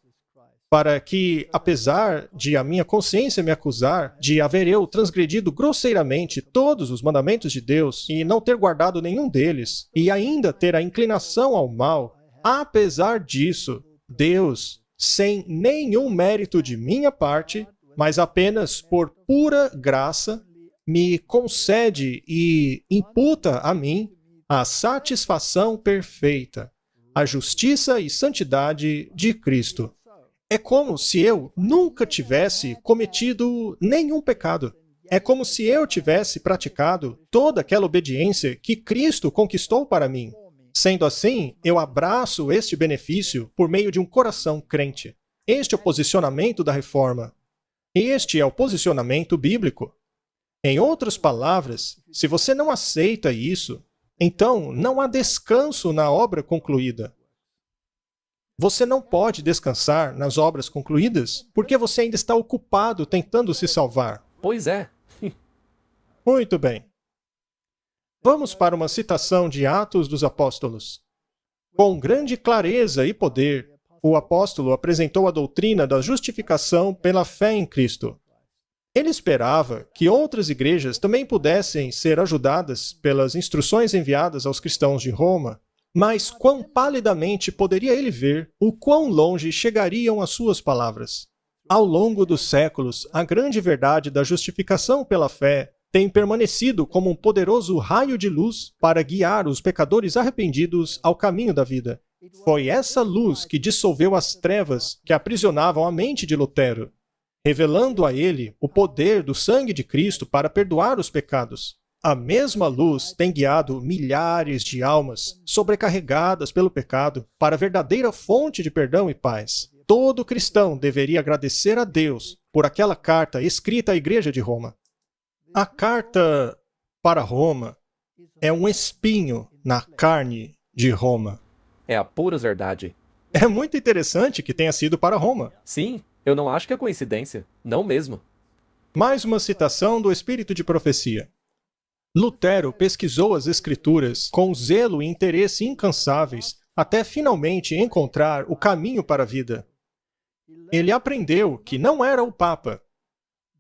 Para que, apesar de a minha consciência me acusar de haver eu transgredido grosseiramente todos os mandamentos de Deus e não ter guardado nenhum deles, e ainda ter a inclinação ao mal, apesar disso, Deus, sem nenhum mérito de minha parte, mas apenas por pura graça, me concede e imputa a mim a satisfação perfeita, a justiça e santidade de Cristo. É como se eu nunca tivesse cometido nenhum pecado. É como se eu tivesse praticado toda aquela obediência que Cristo conquistou para mim. Sendo assim, eu abraço este benefício por meio de um coração crente. Este é o posicionamento da Reforma. Este é o posicionamento bíblico. Em outras palavras, se você não aceita isso, então não há descanso na obra concluída. Você não pode descansar nas obras concluídas porque você ainda está ocupado tentando se salvar. Pois é. Muito bem. Vamos para uma citação de Atos dos Apóstolos. Com grande clareza e poder, o apóstolo apresentou a doutrina da justificação pela fé em Cristo. Ele esperava que outras igrejas também pudessem ser ajudadas pelas instruções enviadas aos cristãos de Roma, mas quão palidamente poderia ele ver o quão longe chegariam as suas palavras. Ao longo dos séculos, a grande verdade da justificação pela fé tem permanecido como um poderoso raio de luz para guiar os pecadores arrependidos ao caminho da vida. Foi essa luz que dissolveu as trevas que aprisionavam a mente de Lutero, revelando a ele o poder do sangue de Cristo para perdoar os pecados. A mesma luz tem guiado milhares de almas sobrecarregadas pelo pecado para a verdadeira fonte de perdão e paz. Todo cristão deveria agradecer a Deus por aquela carta escrita à Igreja de Roma. A carta para Roma é um espinho na carne de Roma. É a pura verdade. É muito interessante que tenha sido para Roma. Sim, eu não acho que é coincidência. Não mesmo. Mais uma citação do Espírito de Profecia. Lutero pesquisou as Escrituras com zelo e interesse incansáveis até finalmente encontrar o caminho para a vida. Ele aprendeu que não era o Papa,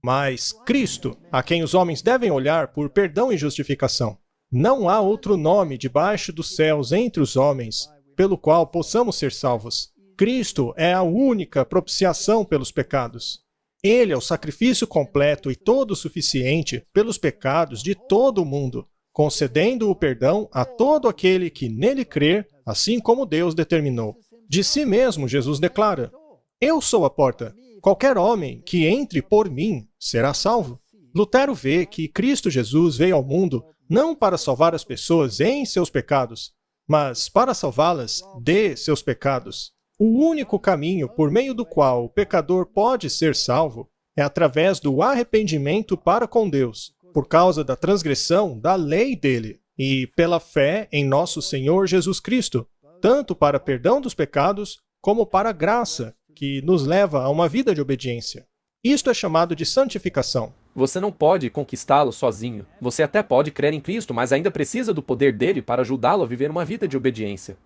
mas Cristo, a quem os homens devem olhar por perdão e justificação. Não há outro nome debaixo dos céus entre os homens pelo qual possamos ser salvos. Cristo é a única propiciação pelos pecados. Ele é o sacrifício completo e todo suficiente pelos pecados de todo o mundo, concedendo o perdão a todo aquele que nele crer, assim como Deus determinou. De si mesmo, Jesus declara: Eu sou a porta. Qualquer homem que entre por mim será salvo. Lutero vê que Cristo Jesus veio ao mundo não para salvar as pessoas em seus pecados, mas para salvá-las de seus pecados. O único caminho por meio do qual o pecador pode ser salvo é através do arrependimento para com Deus, por causa da transgressão da lei dele, e pela fé em nosso Senhor Jesus Cristo, tanto para perdão dos pecados, como para a graça, que nos leva a uma vida de obediência. Isto é chamado de santificação. Você não pode conquistá-lo sozinho. Você até pode crer em Cristo, mas ainda precisa do poder dele para ajudá-lo a viver uma vida de obediência.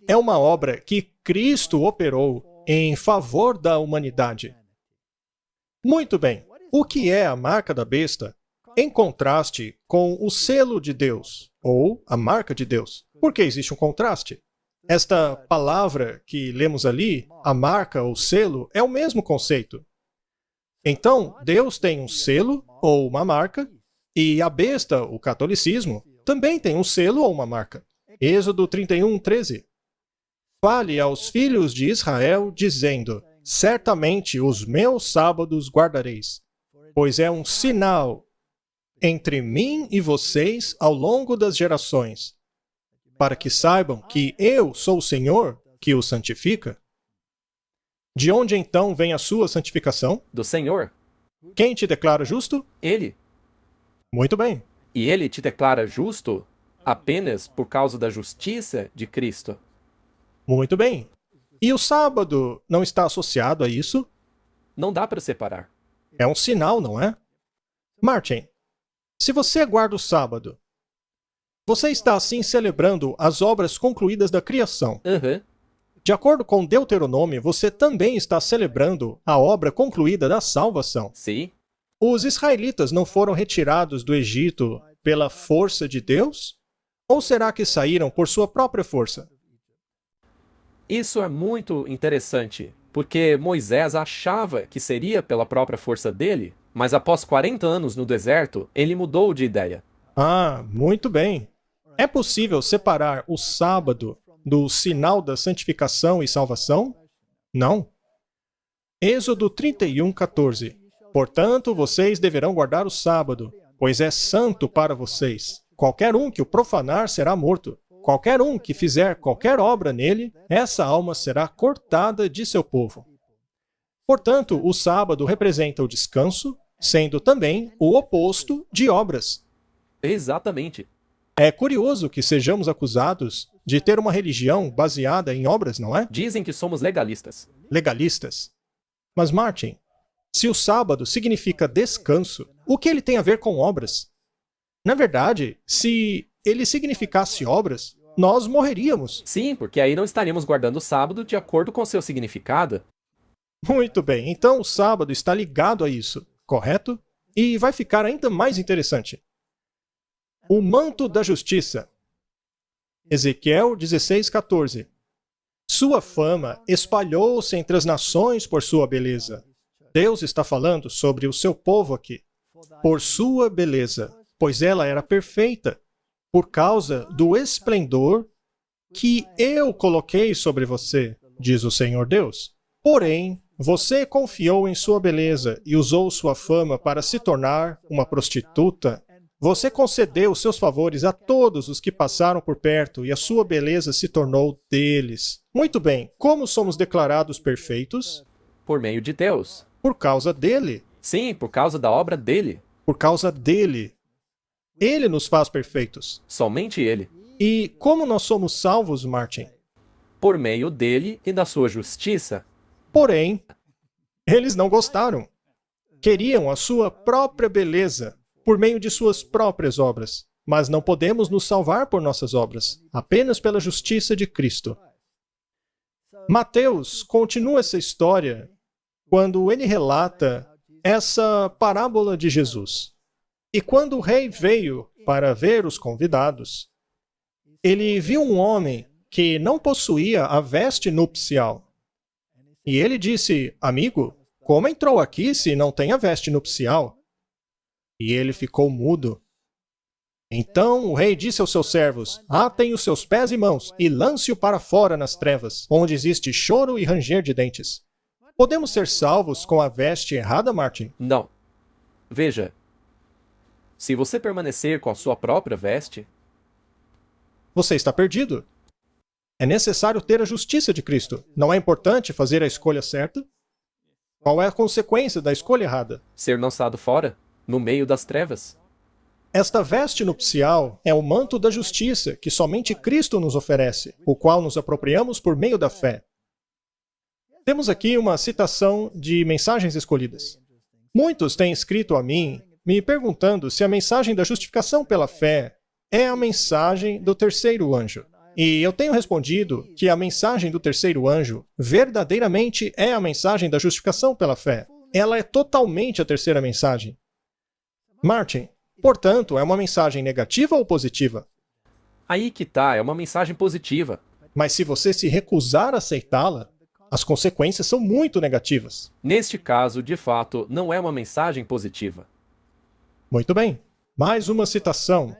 É uma obra que Cristo operou em favor da humanidade. Muito bem. O que é a marca da besta? em contraste com o selo de Deus, ou a marca de Deus. Por que existe um contraste? Esta palavra que lemos ali, a marca ou selo, é o mesmo conceito. Então, Deus tem um selo ou uma marca, e a besta, o catolicismo, também tem um selo ou uma marca. Êxodo 31:13. Fale aos filhos de Israel, dizendo: certamente os meus sábados guardareis, pois é um sinal entre mim e vocês ao longo das gerações, para que saibam que eu sou o Senhor que os santifica. De onde então vem a sua santificação? Do Senhor. Quem te declara justo? Ele. Muito bem. E ele te declara justo apenas por causa da justiça de Cristo. Muito bem. E o sábado não está associado a isso? Não dá para separar. É um sinal, não é? Martin, se você guarda o sábado, você está assim celebrando as obras concluídas da criação. Aham. De acordo com Deuteronômio, você também está celebrando a obra concluída da salvação. Sim. Os israelitas não foram retirados do Egito pela força de Deus? Ou será que saíram por sua própria força? Isso é muito interessante, porque Moisés achava que seria pela própria força dele, mas após 40 anos no deserto, ele mudou de ideia. Ah, muito bem. É possível separar o sábado do sinal da santificação e salvação? Não. Êxodo 31:14. Portanto, vocês deverão guardar o sábado, pois é santo para vocês. Qualquer um que o profanar será morto. Qualquer um que fizer qualquer obra nele, essa alma será cortada de seu povo. Portanto, o sábado representa o descanso, sendo também o oposto de obras. Exatamente. É curioso que sejamos acusados de ter uma religião baseada em obras, não é? Dizem que somos legalistas. Legalistas. Mas, Martin, se o sábado significa descanso, o que ele tem a ver com obras? Na verdade, se ele significasse obras, nós morreríamos. Sim, porque aí não estaríamos guardando o sábado de acordo com seu significado. Muito bem, então o sábado está ligado a isso, correto? E vai ficar ainda mais interessante. O manto da justiça. Ezequiel 16:14. Sua fama espalhou-se entre as nações por sua beleza. Deus está falando sobre o seu povo aqui. Por sua beleza, pois ela era perfeita, por causa do esplendor que eu coloquei sobre você, diz o Senhor Deus. Porém, você confiou em sua beleza e usou sua fama para se tornar uma prostituta. Você concedeu seus favores a todos os que passaram por perto e a sua beleza se tornou deles. Muito bem, como somos declarados perfeitos? Por meio de Deus. Por causa dele. Sim, por causa da obra dele. Por causa dele. Ele nos faz perfeitos. Somente ele. E como nós somos salvos, Martin? Por meio dele e da sua justiça. Porém, eles não gostaram. Queriam a sua própria beleza por meio de suas próprias obras. Mas não podemos nos salvar por nossas obras, apenas pela justiça de Cristo. Mateus continua essa história quando ele relata essa parábola de Jesus. E quando o rei veio para ver os convidados, ele viu um homem que não possuía a veste nupcial. E ele disse: amigo, como entrou aqui se não tem a veste nupcial? E ele ficou mudo. Então o rei disse aos seus servos: atem os seus pés e mãos e lance-o para fora nas trevas, onde existe choro e ranger de dentes. Podemos ser salvos com a veste errada, Martin? Não. Veja, se você permanecer com a sua própria veste, você está perdido. É necessário ter a justiça de Cristo. Não é importante fazer a escolha certa? Qual é a consequência da escolha errada? ser lançado fora, no meio das trevas. Esta veste nupcial é o manto da justiça que somente Cristo nos oferece, o qual nos apropriamos por meio da fé. Temos aqui uma citação de Mensagens Escolhidas. Muitos têm escrito a mim, me perguntando se a mensagem da justificação pela fé é a mensagem do terceiro anjo. E eu tenho respondido que a mensagem do terceiro anjo verdadeiramente é a mensagem da justificação pela fé. Ela é totalmente a terceira mensagem. Martin, Portanto, é uma mensagem negativa ou positiva? Aí que tá, é uma mensagem positiva. Mas se você se recusar a aceitá-la, as consequências são muito negativas. Neste caso, de fato, não é uma mensagem positiva. Muito bem. Mais uma citação.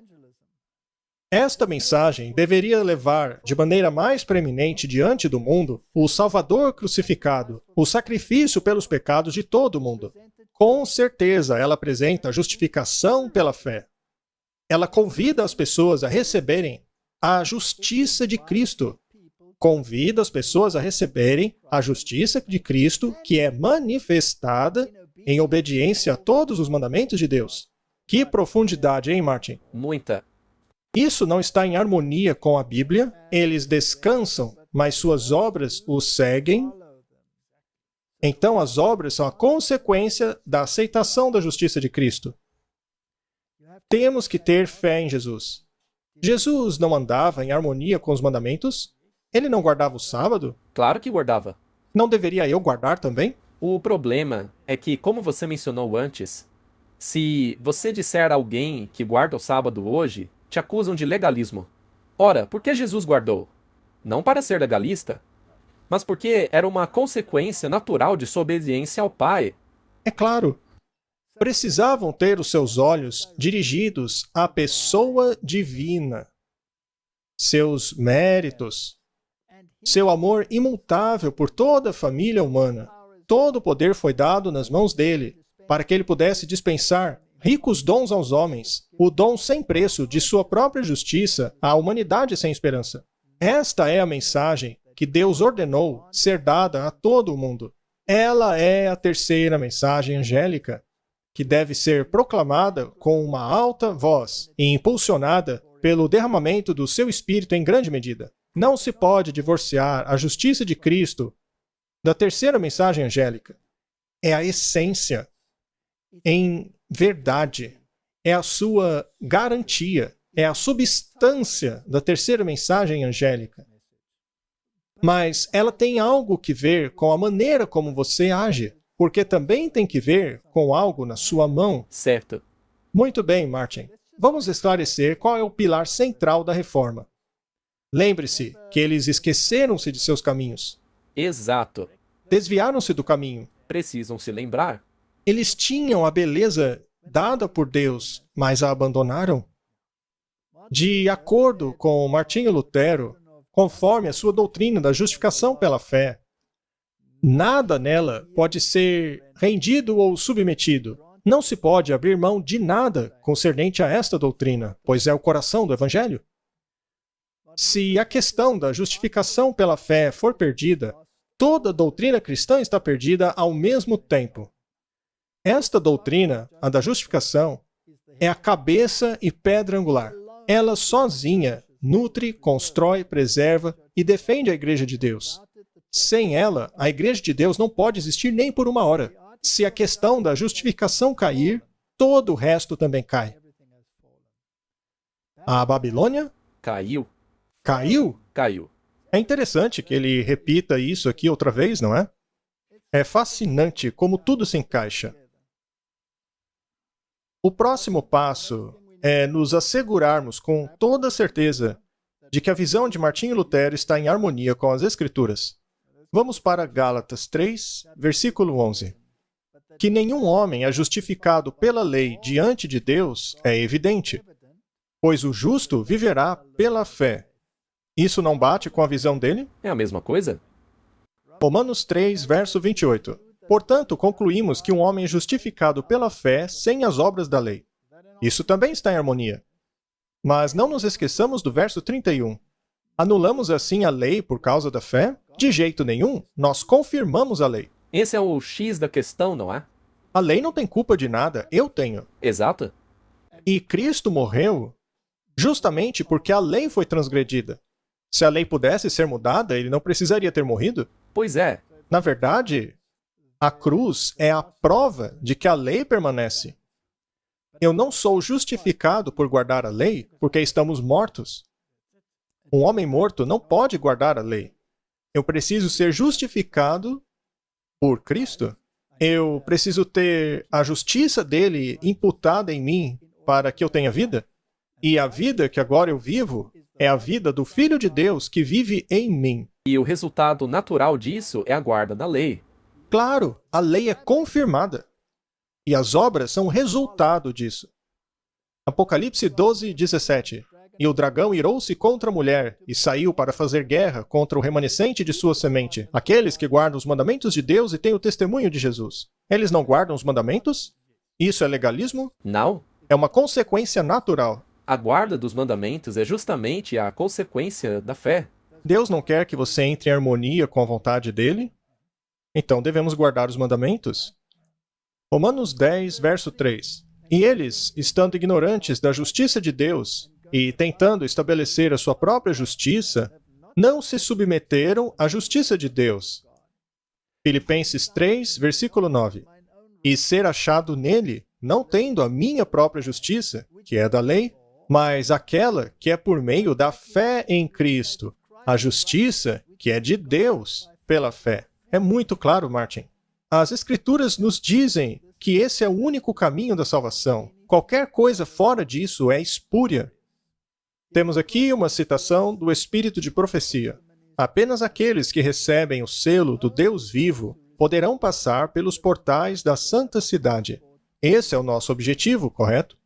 Esta mensagem deveria levar de maneira mais preeminente diante do mundo o Salvador crucificado, o sacrifício pelos pecados de todo o mundo. Com certeza, ela apresenta a justificação pela fé. Ela convida as pessoas a receberem a justiça de Cristo. Convida as pessoas a receberem a justiça de Cristo, que é manifestada em obediência a todos os mandamentos de Deus. Que profundidade, hein, Martin? Muita. Isso não está em harmonia com a Bíblia. Eles descansam, mas suas obras os seguem. Então, as obras são a consequência da aceitação da justiça de Cristo. Temos que ter fé em Jesus. Jesus não andava em harmonia com os mandamentos? Ele não guardava o sábado? Claro que guardava. Não deveria eu guardar também? O problema é que, como você mencionou antes, se você disser a alguém que guarda o sábado hoje, te acusam de legalismo. Ora, por que Jesus guardou? Não para ser legalista, mas porque era uma consequência natural de sua obediência ao Pai. É claro. Precisavam ter os seus olhos dirigidos à pessoa divina, seus méritos, seu amor imutável por toda a família humana. Todo o poder foi dado nas mãos dele, para que ele pudesse dispensar ricos dons aos homens, o dom sem preço de sua própria justiça à humanidade sem esperança. Esta é a mensagem que Deus ordenou ser dada a todo o mundo. Ela é a terceira mensagem angélica, que deve ser proclamada com uma alta voz e impulsionada pelo derramamento do seu Espírito em grande medida. Não se pode divorciar a justiça de Cristo da terceira mensagem angélica. É a essência, em verdade, é a sua garantia, é a substância da terceira mensagem angélica. Mas ela tem algo que ver com a maneira como você age, porque também tem que ver com algo na sua mão. Certo. Muito bem, Martin. Vamos esclarecer qual é o pilar central da reforma. Lembre-se que eles esqueceram-se de seus caminhos. Exato. Desviaram-se do caminho. Precisam se lembrar. Eles tinham a beleza dada por Deus, mas a abandonaram. De acordo com Martinho Lutero, conforme a sua doutrina da justificação pela fé, nada nela pode ser rendido ou submetido. Não se pode abrir mão de nada concernente a esta doutrina, pois é o coração do Evangelho. Se a questão da justificação pela fé for perdida, toda a doutrina cristã está perdida ao mesmo tempo. Esta doutrina, a da justificação, é a cabeça e pedra angular. Ela sozinha nutre, constrói, preserva e defende a Igreja de Deus. Sem ela, a Igreja de Deus não pode existir nem por uma hora. Se a questão da justificação cair, todo o resto também cai. A Babilônia Caiu. caiu? Caiu. É interessante que ele repita isso aqui outra vez, não é? É fascinante como tudo se encaixa. O próximo passo é nos assegurarmos com toda certeza de que a visão de Martinho Lutero está em harmonia com as Escrituras. Vamos para Gálatas 3, versículo 11. Que nenhum homem é justificado pela lei diante de Deus é evidente, pois o justo viverá pela fé. Isso não bate com a visão dele? É a mesma coisa? Romanos 3, verso 28. Portanto, concluímos que um homem é justificado pela fé sem as obras da lei. Isso também está em harmonia. Mas não nos esqueçamos do verso 31. Anulamos assim a lei por causa da fé? De jeito nenhum, nós confirmamos a lei. Esse é o X da questão, não é? A lei não tem culpa de nada, eu tenho. Exato. E Cristo morreu justamente porque a lei foi transgredida. Se a lei pudesse ser mudada, ele não precisaria ter morrido. Pois é. Na verdade, a cruz é a prova de que a lei permanece. Eu não sou justificado por guardar a lei, porque estamos mortos. Um homem morto não pode guardar a lei. Eu preciso ser justificado por Cristo. Eu preciso ter a justiça dele imputada em mim para que eu tenha vida? E a vida que agora eu vivo é a vida do Filho de Deus que vive em mim. E o resultado natural disso é a guarda da lei. Claro, a lei é confirmada. E as obras são resultado disso. Apocalipse 12, 17. E o dragão irou-se contra a mulher, e saiu para fazer guerra contra o remanescente de sua semente, aqueles que guardam os mandamentos de Deus e têm o testemunho de Jesus. Eles não guardam os mandamentos? Isso é legalismo? Não. É uma consequência natural. A guarda dos mandamentos é justamente a consequência da fé. Deus não quer que você entre em harmonia com a vontade dele? Então devemos guardar os mandamentos? Romanos 10, verso 3. E eles, estando ignorantes da justiça de Deus e tentando estabelecer a sua própria justiça, não se submeteram à justiça de Deus. Filipenses 3, versículo 9. E ser achado nele, não tendo a minha própria justiça, que é da lei, mas aquela que é por meio da fé em Cristo, a justiça que é de Deus pela fé. É muito claro, Martin. As Escrituras nos dizem que esse é o único caminho da salvação. Qualquer coisa fora disso é espúria. Temos aqui uma citação do Espírito de Profecia. Apenas aqueles que recebem o selo do Deus vivo poderão passar pelos portais da santa cidade. Esse é o nosso objetivo, correto?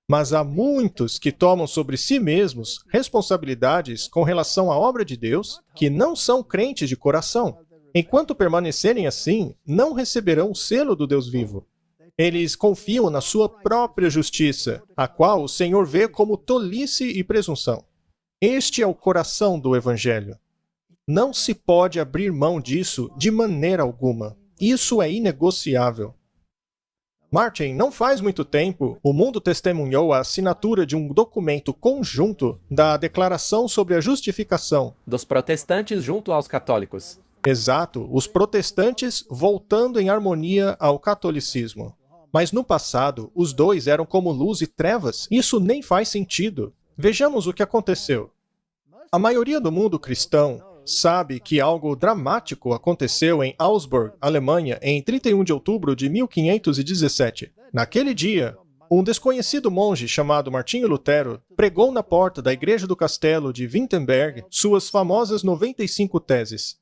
Mas há muitos que tomam sobre si mesmos responsabilidades com relação à obra de Deus que não são crentes de coração. Enquanto permanecerem assim, não receberão o selo do Deus vivo. Eles confiam na sua própria justiça, a qual o Senhor vê como tolice e presunção. Este é o coração do Evangelho. Não se pode abrir mão disso de maneira alguma. Isso é inegociável. Martin, não faz muito tempo, o mundo testemunhou a assinatura de um documento conjunto da Declaração sobre a Justificação. Dos protestantes junto aos católicos. Exato, os protestantes voltando em harmonia ao catolicismo. Mas no passado, os dois eram como luz e trevas. Isso nem faz sentido. Vejamos o que aconteceu. A maioria do mundo cristão sabe que algo dramático aconteceu em Augsburg, Alemanha, em 31 de outubro de 1517. Naquele dia, um desconhecido monge chamado Martinho Lutero pregou na porta da igreja do castelo de Wittenberg suas famosas 95 teses.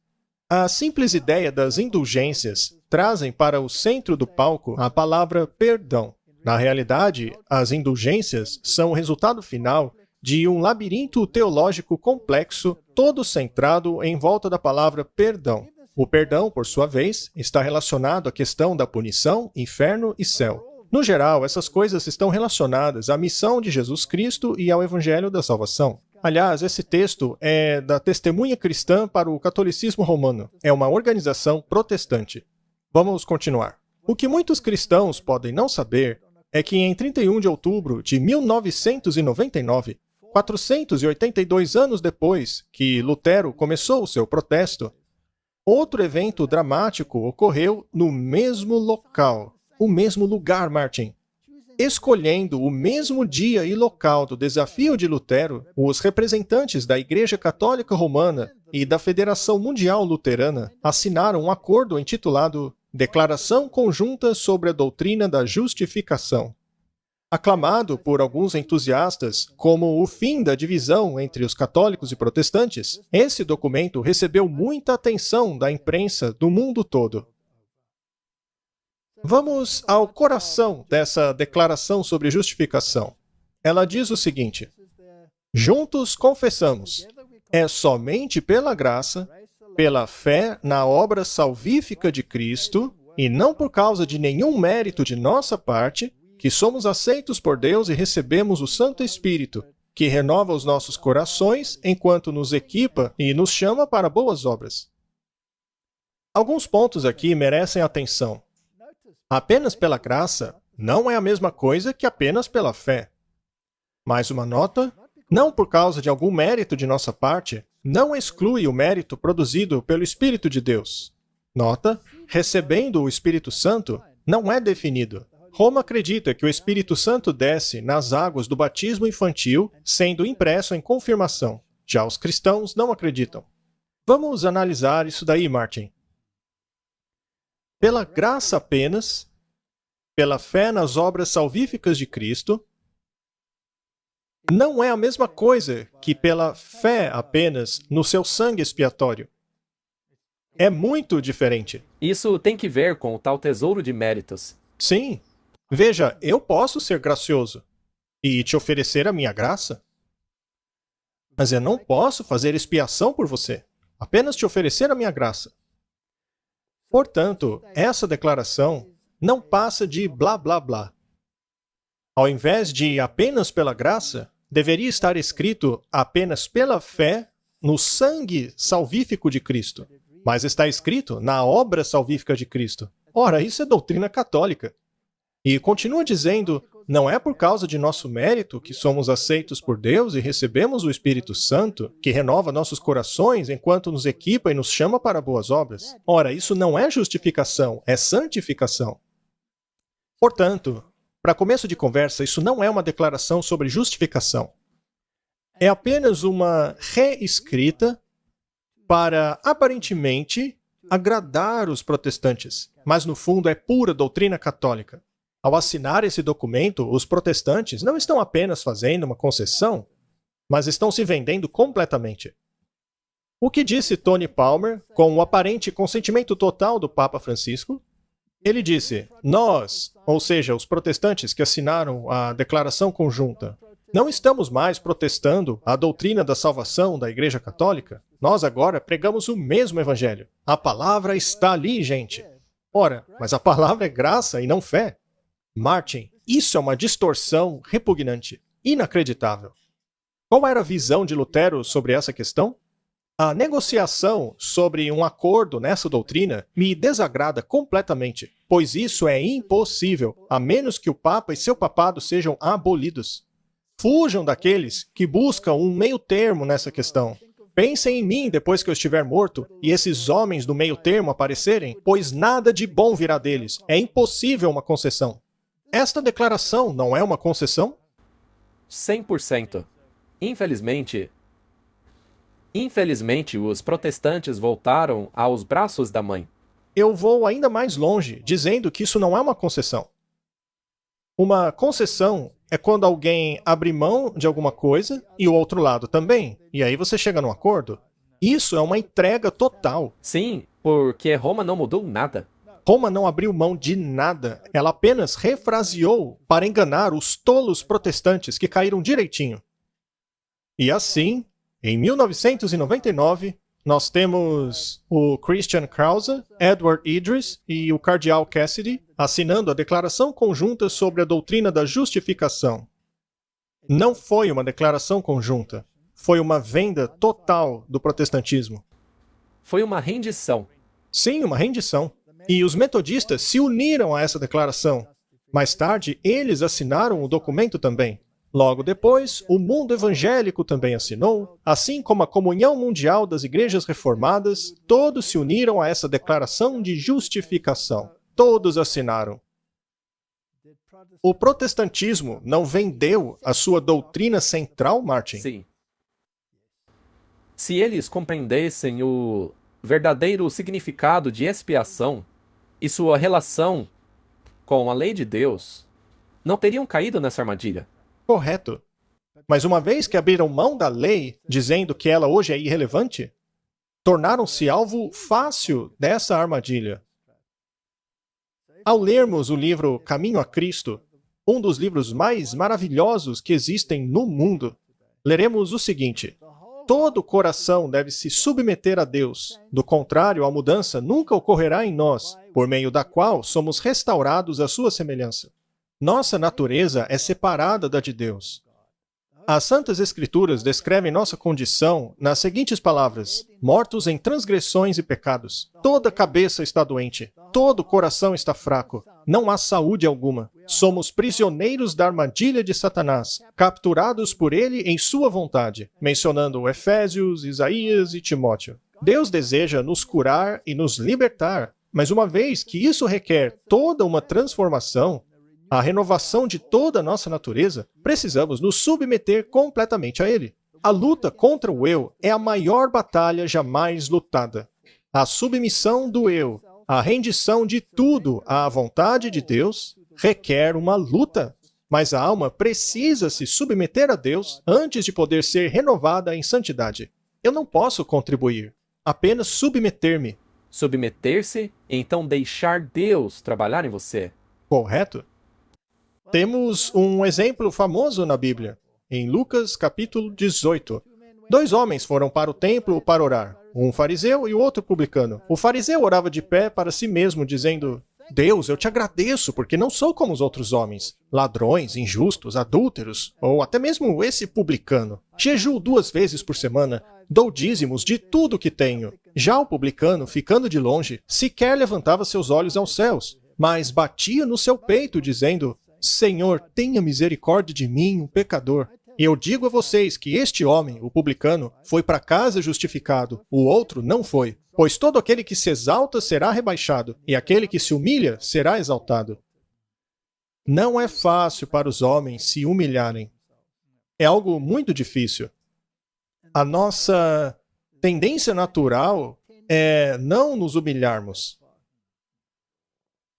A simples ideia das indulgências trazem para o centro do palco a palavra perdão. Na realidade, as indulgências são o resultado final de um labirinto teológico complexo, todo centrado em volta da palavra perdão. O perdão, por sua vez, está relacionado à questão da punição, inferno e céu. No geral, essas coisas estão relacionadas à missão de Jesus Cristo e ao Evangelho da Salvação. Aliás, esse texto é da Testemunha Cristã para o Catolicismo Romano. É uma organização protestante. Vamos continuar. O que muitos cristãos podem não saber é que em 31 de outubro de 1999, 482 anos depois que Lutero começou o seu protesto, outro evento dramático ocorreu no mesmo local, o mesmo lugar, Martin. Escolhendo o mesmo dia e local do desafio de Lutero, os representantes da Igreja Católica Romana e da Federação Mundial Luterana assinaram um acordo intitulado Declaração Conjunta sobre a Doutrina da Justificação. Aclamado por alguns entusiastas como o fim da divisão entre os católicos e protestantes, esse documento recebeu muita atenção da imprensa do mundo todo. Vamos ao coração dessa declaração sobre justificação. Ela diz o seguinte: juntos confessamos, é somente pela graça, pela fé na obra salvífica de Cristo, e não por causa de nenhum mérito de nossa parte, que somos aceitos por Deus e recebemos o Santo Espírito, que renova os nossos corações enquanto nos equipa e nos chama para boas obras. Alguns pontos aqui merecem atenção. Apenas pela graça não é a mesma coisa que apenas pela fé. Mais uma nota: não por causa de algum mérito de nossa parte, não exclui o mérito produzido pelo Espírito de Deus. Nota: recebendo o Espírito Santo não é definido. Roma acredita que o Espírito Santo desce nas águas do batismo infantil, sendo impresso em confirmação. Já os cristãos não acreditam. Vamos analisar isso daí, Martin. Pela graça apenas, pela fé nas obras salvíficas de Cristo, não é a mesma coisa que pela fé apenas no seu sangue expiatório. É muito diferente. Isso tem que ver com o tal tesouro de méritos. Sim. Veja, eu posso ser gracioso e te oferecer a minha graça, mas eu não posso fazer expiação por você, apenas te oferecer a minha graça. Portanto, essa declaração não passa de blá blá blá. Ao invés de apenas pela graça, deveria estar escrito apenas pela fé no sangue salvífico de Cristo. Mas está escrito na obra salvífica de Cristo. Ora, isso é doutrina católica. E continua dizendo, não é por causa de nosso mérito que somos aceitos por Deus e recebemos o Espírito Santo, que renova nossos corações enquanto nos equipa e nos chama para boas obras. Ora, isso não é justificação, é santificação. Portanto, para começo de conversa, isso não é uma declaração sobre justificação. É apenas uma reescrita para, aparentemente, agradar os protestantes. Mas, no fundo, é pura doutrina católica. Ao assinar esse documento, os protestantes não estão apenas fazendo uma concessão, mas estão se vendendo completamente. O que disse Tony Palmer, com o aparente consentimento total do Papa Francisco? Ele disse, nós, ou seja, os protestantes que assinaram a declaração conjunta, não estamos mais protestando a doutrina da salvação da Igreja Católica. Nós agora pregamos o mesmo evangelho. A palavra está ali, gente. Ora, mas a palavra é graça e não fé. Martin, isso é uma distorção repugnante, inacreditável. Qual era a visão de Lutero sobre essa questão? A negociação sobre um acordo nessa doutrina me desagrada completamente, pois isso é impossível, a menos que o Papa e seu papado sejam abolidos. Fujam daqueles que buscam um meio termo nessa questão. Pensem em mim depois que eu estiver morto e esses homens do meio termo aparecerem, pois nada de bom virá deles. É impossível uma concessão. Esta declaração não é uma concessão? 100%. Infelizmente, os protestantes voltaram aos braços da mãe. Eu vou ainda mais longe, dizendo que isso não é uma concessão. Uma concessão é quando alguém abre mão de alguma coisa e o outro lado também. E aí você chega num acordo. Isso é uma entrega total. Sim, porque Roma não mudou nada. Roma não abriu mão de nada. Ela apenas refraseou para enganar os tolos protestantes que caíram direitinho. E assim, em 1999, nós temos o Christian Krause, Edward Idris e o Cardeal Cassidy assinando a Declaração Conjunta sobre a Doutrina da Justificação. Não foi uma declaração conjunta. Foi uma venda total do protestantismo. Foi uma rendição. Sim, uma rendição. E os metodistas se uniram a essa declaração. Mais tarde, eles assinaram o documento também. Logo depois, o mundo evangélico também assinou, assim como a Comunhão Mundial das Igrejas Reformadas, todos se uniram a essa declaração de justificação. Todos assinaram. O protestantismo não vendeu a sua doutrina central, Martin? Sim. Se eles compreendessem o verdadeiro significado de expiação e sua relação com a lei de Deus, não teriam caído nessa armadilha. Correto. Mas uma vez que abriram mão da lei, dizendo que ela hoje é irrelevante, tornaram-se alvo fácil dessa armadilha. Ao lermos o livro Caminho a Cristo, um dos livros mais maravilhosos que existem no mundo, leremos o seguinte: todo coração deve se submeter a Deus. Do contrário, a mudança nunca ocorrerá em nós, por meio da qual somos restaurados à sua semelhança. Nossa natureza é separada da de Deus. As Santas Escrituras descrevem nossa condição nas seguintes palavras: mortos em transgressões e pecados. Toda cabeça está doente, todo coração está fraco, não há saúde alguma. Somos prisioneiros da armadilha de Satanás, capturados por ele em sua vontade, mencionando Efésios, Isaías e Timóteo. Deus deseja nos curar e nos libertar, mas uma vez que isso requer toda uma transformação, a renovação de toda a nossa natureza, precisamos nos submeter completamente a ele. A luta contra o eu é a maior batalha jamais lutada. A submissão do eu, a rendição de tudo à vontade de Deus, requer uma luta. Mas a alma precisa se submeter a Deus antes de poder ser renovada em santidade. Eu não posso contribuir, apenas submeter-me. Submeter-se e então deixar Deus trabalhar em você. Correto? Temos um exemplo famoso na Bíblia, em Lucas capítulo 18. 2 homens foram para o templo para orar, um fariseu e o outro publicano. O fariseu orava de pé para si mesmo, dizendo: Deus, eu te agradeço, porque não sou como os outros homens, ladrões, injustos, adúlteros, ou até mesmo esse publicano. Jejuo 2 vezes por semana, dou dízimos de tudo que tenho. Já o publicano, ficando de longe, sequer levantava seus olhos aos céus, mas batia no seu peito, dizendo: Senhor, tenha misericórdia de mim, um pecador. E eu digo a vocês que este homem, o publicano, foi para casa justificado, o outro não foi. Pois todo aquele que se exalta será rebaixado, e aquele que se humilha será exaltado. Não é fácil para os homens se humilharem. É algo muito difícil. A nossa tendência natural é não nos humilharmos.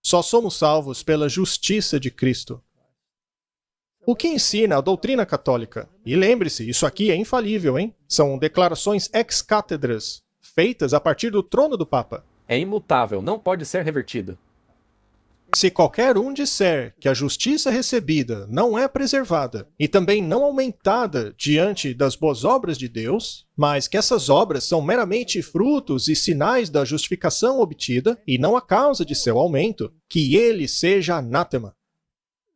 Só somos salvos pela justiça de Cristo. O que ensina a doutrina católica? E lembre-se, isso aqui é infalível, hein? São declarações ex-cátedras, feitas a partir do trono do Papa. É imutável, não pode ser revertido. Se qualquer um disser que a justiça recebida não é preservada e também não aumentada diante das boas obras de Deus, mas que essas obras são meramente frutos e sinais da justificação obtida e não a causa de seu aumento, que ele seja anátema.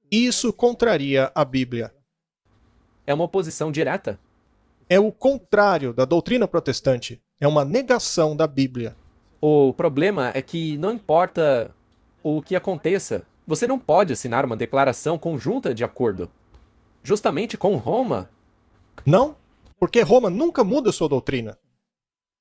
Isso contraria a Bíblia. É uma oposição direta. É o contrário da doutrina protestante. É uma negação da Bíblia. O problema é que não importa o que aconteça, você não pode assinar uma declaração conjunta de acordo. Justamente com Roma. Não, porque Roma nunca muda sua doutrina.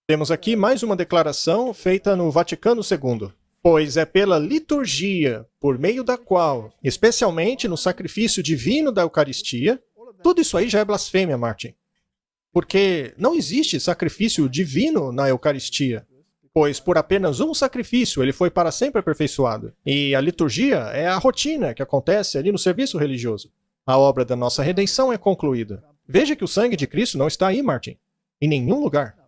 Temos aqui mais uma declaração feita no Vaticano II. Pois é pela liturgia, por meio da qual, especialmente no sacrifício divino da Eucaristia, tudo isso aí já é blasfêmia, Martin. Porque não existe sacrifício divino na Eucaristia, pois por apenas um sacrifício ele foi para sempre aperfeiçoado. E a liturgia é a rotina que acontece ali no serviço religioso. A obra da nossa redenção é concluída. Veja que o sangue de Cristo não está aí, Martin, em nenhum lugar.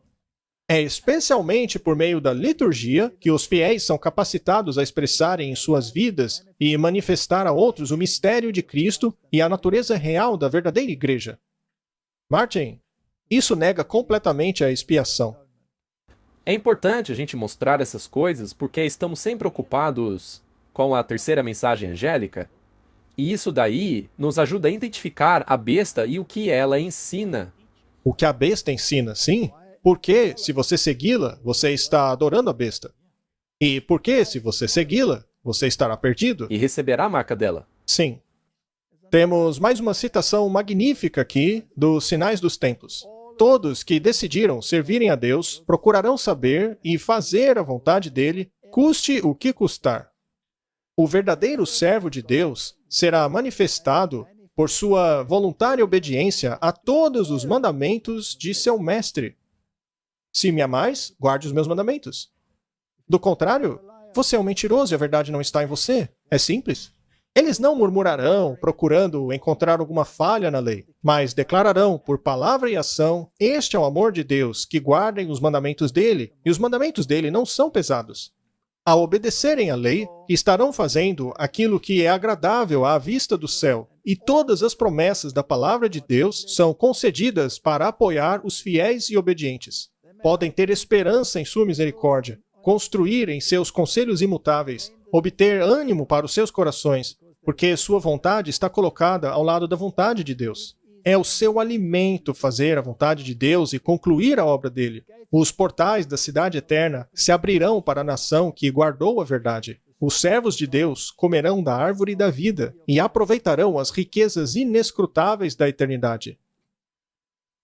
É especialmente por meio da liturgia que os fiéis são capacitados a expressarem em suas vidas e manifestar a outros o mistério de Cristo e a natureza real da verdadeira igreja. Martin, isso nega completamente a expiação. É importante a gente mostrar essas coisas porque estamos sempre ocupados com a terceira mensagem angélica, e isso daí nos ajuda a identificar a besta e o que ela ensina. O que a besta ensina, sim? Porque, se você segui-la, você está adorando a besta. E porque, se você segui-la, você estará perdido. E receberá a marca dela. Sim. Temos mais uma citação magnífica aqui dos Sinais dos Tempos. Todos que decidiram servirem a Deus procurarão saber e fazer a vontade dele, custe o que custar. O verdadeiro servo de Deus será manifestado por sua voluntária obediência a todos os mandamentos de seu mestre. Se me amais, guarde os meus mandamentos. Do contrário, você é um mentiroso e a verdade não está em você. É simples. Eles não murmurarão, procurando encontrar alguma falha na lei, mas declararão, por palavra e ação, este é o amor de Deus, que guardem os mandamentos dele, e os mandamentos dele não são pesados. Ao obedecerem à lei, estarão fazendo aquilo que é agradável à vista do céu, e todas as promessas da palavra de Deus são concedidas para apoiar os fiéis e obedientes. Podem ter esperança em sua misericórdia, construir em seus conselhos imutáveis, obter ânimo para os seus corações, porque sua vontade está colocada ao lado da vontade de Deus. É o seu alimento fazer a vontade de Deus e concluir a obra dele. Os portais da cidade eterna se abrirão para a nação que guardou a verdade. Os servos de Deus comerão da árvore da vida e aproveitarão as riquezas inescrutáveis da eternidade.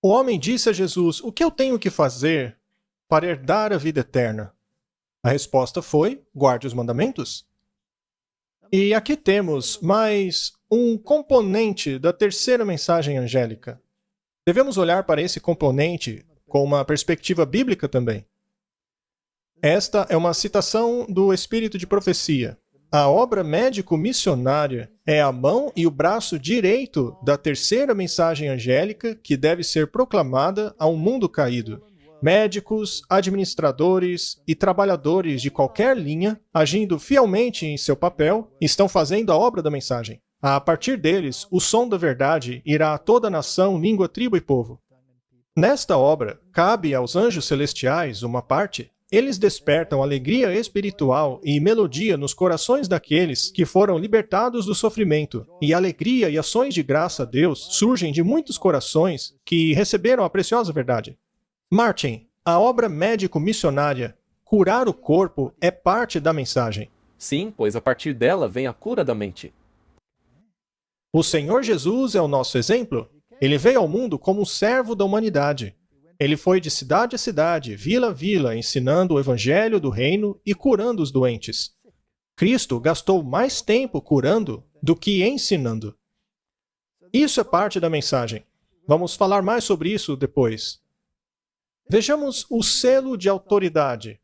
O homem disse a Jesus: "O que eu tenho que fazer para herdar a vida eterna?" A resposta foi: guarde os mandamentos. E aqui temos mais um componente da terceira mensagem angélica. Devemos olhar para esse componente com uma perspectiva bíblica também. Esta é uma citação do Espírito de Profecia. A obra médico-missionária é a mão e o braço direito da terceira mensagem angélica que deve ser proclamada a um mundo caído. Médicos, administradores e trabalhadores de qualquer linha, agindo fielmente em seu papel, estão fazendo a obra da mensagem. A partir deles, o som da verdade irá a toda nação, língua, tribo e povo. Nesta obra, cabe aos anjos celestiais uma parte. Eles despertam alegria espiritual e melodia nos corações daqueles que foram libertados do sofrimento, e alegria e ações de graça a Deus surgem de muitos corações que receberam a preciosa verdade. Martin, a obra médico-missionária, curar o corpo, é parte da mensagem. Sim, pois a partir dela vem a cura da mente. O Senhor Jesus é o nosso exemplo. Ele veio ao mundo como um servo da humanidade. Ele foi de cidade a cidade, vila a vila, ensinando o evangelho do reino e curando os doentes. Cristo gastou mais tempo curando do que ensinando. Isso é parte da mensagem. Vamos falar mais sobre isso depois. Vejamos o selo de autoridade.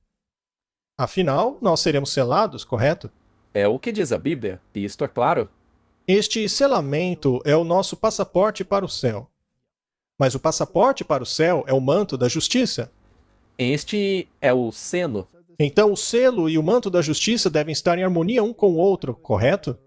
Afinal, nós seremos selados, correto? É o que diz a Bíblia, e isto é claro. Este selamento é o nosso passaporte para o céu. Mas o passaporte para o céu é o manto da justiça. Este é o seno. Então o selo e o manto da justiça devem estar em harmonia um com o outro, correto?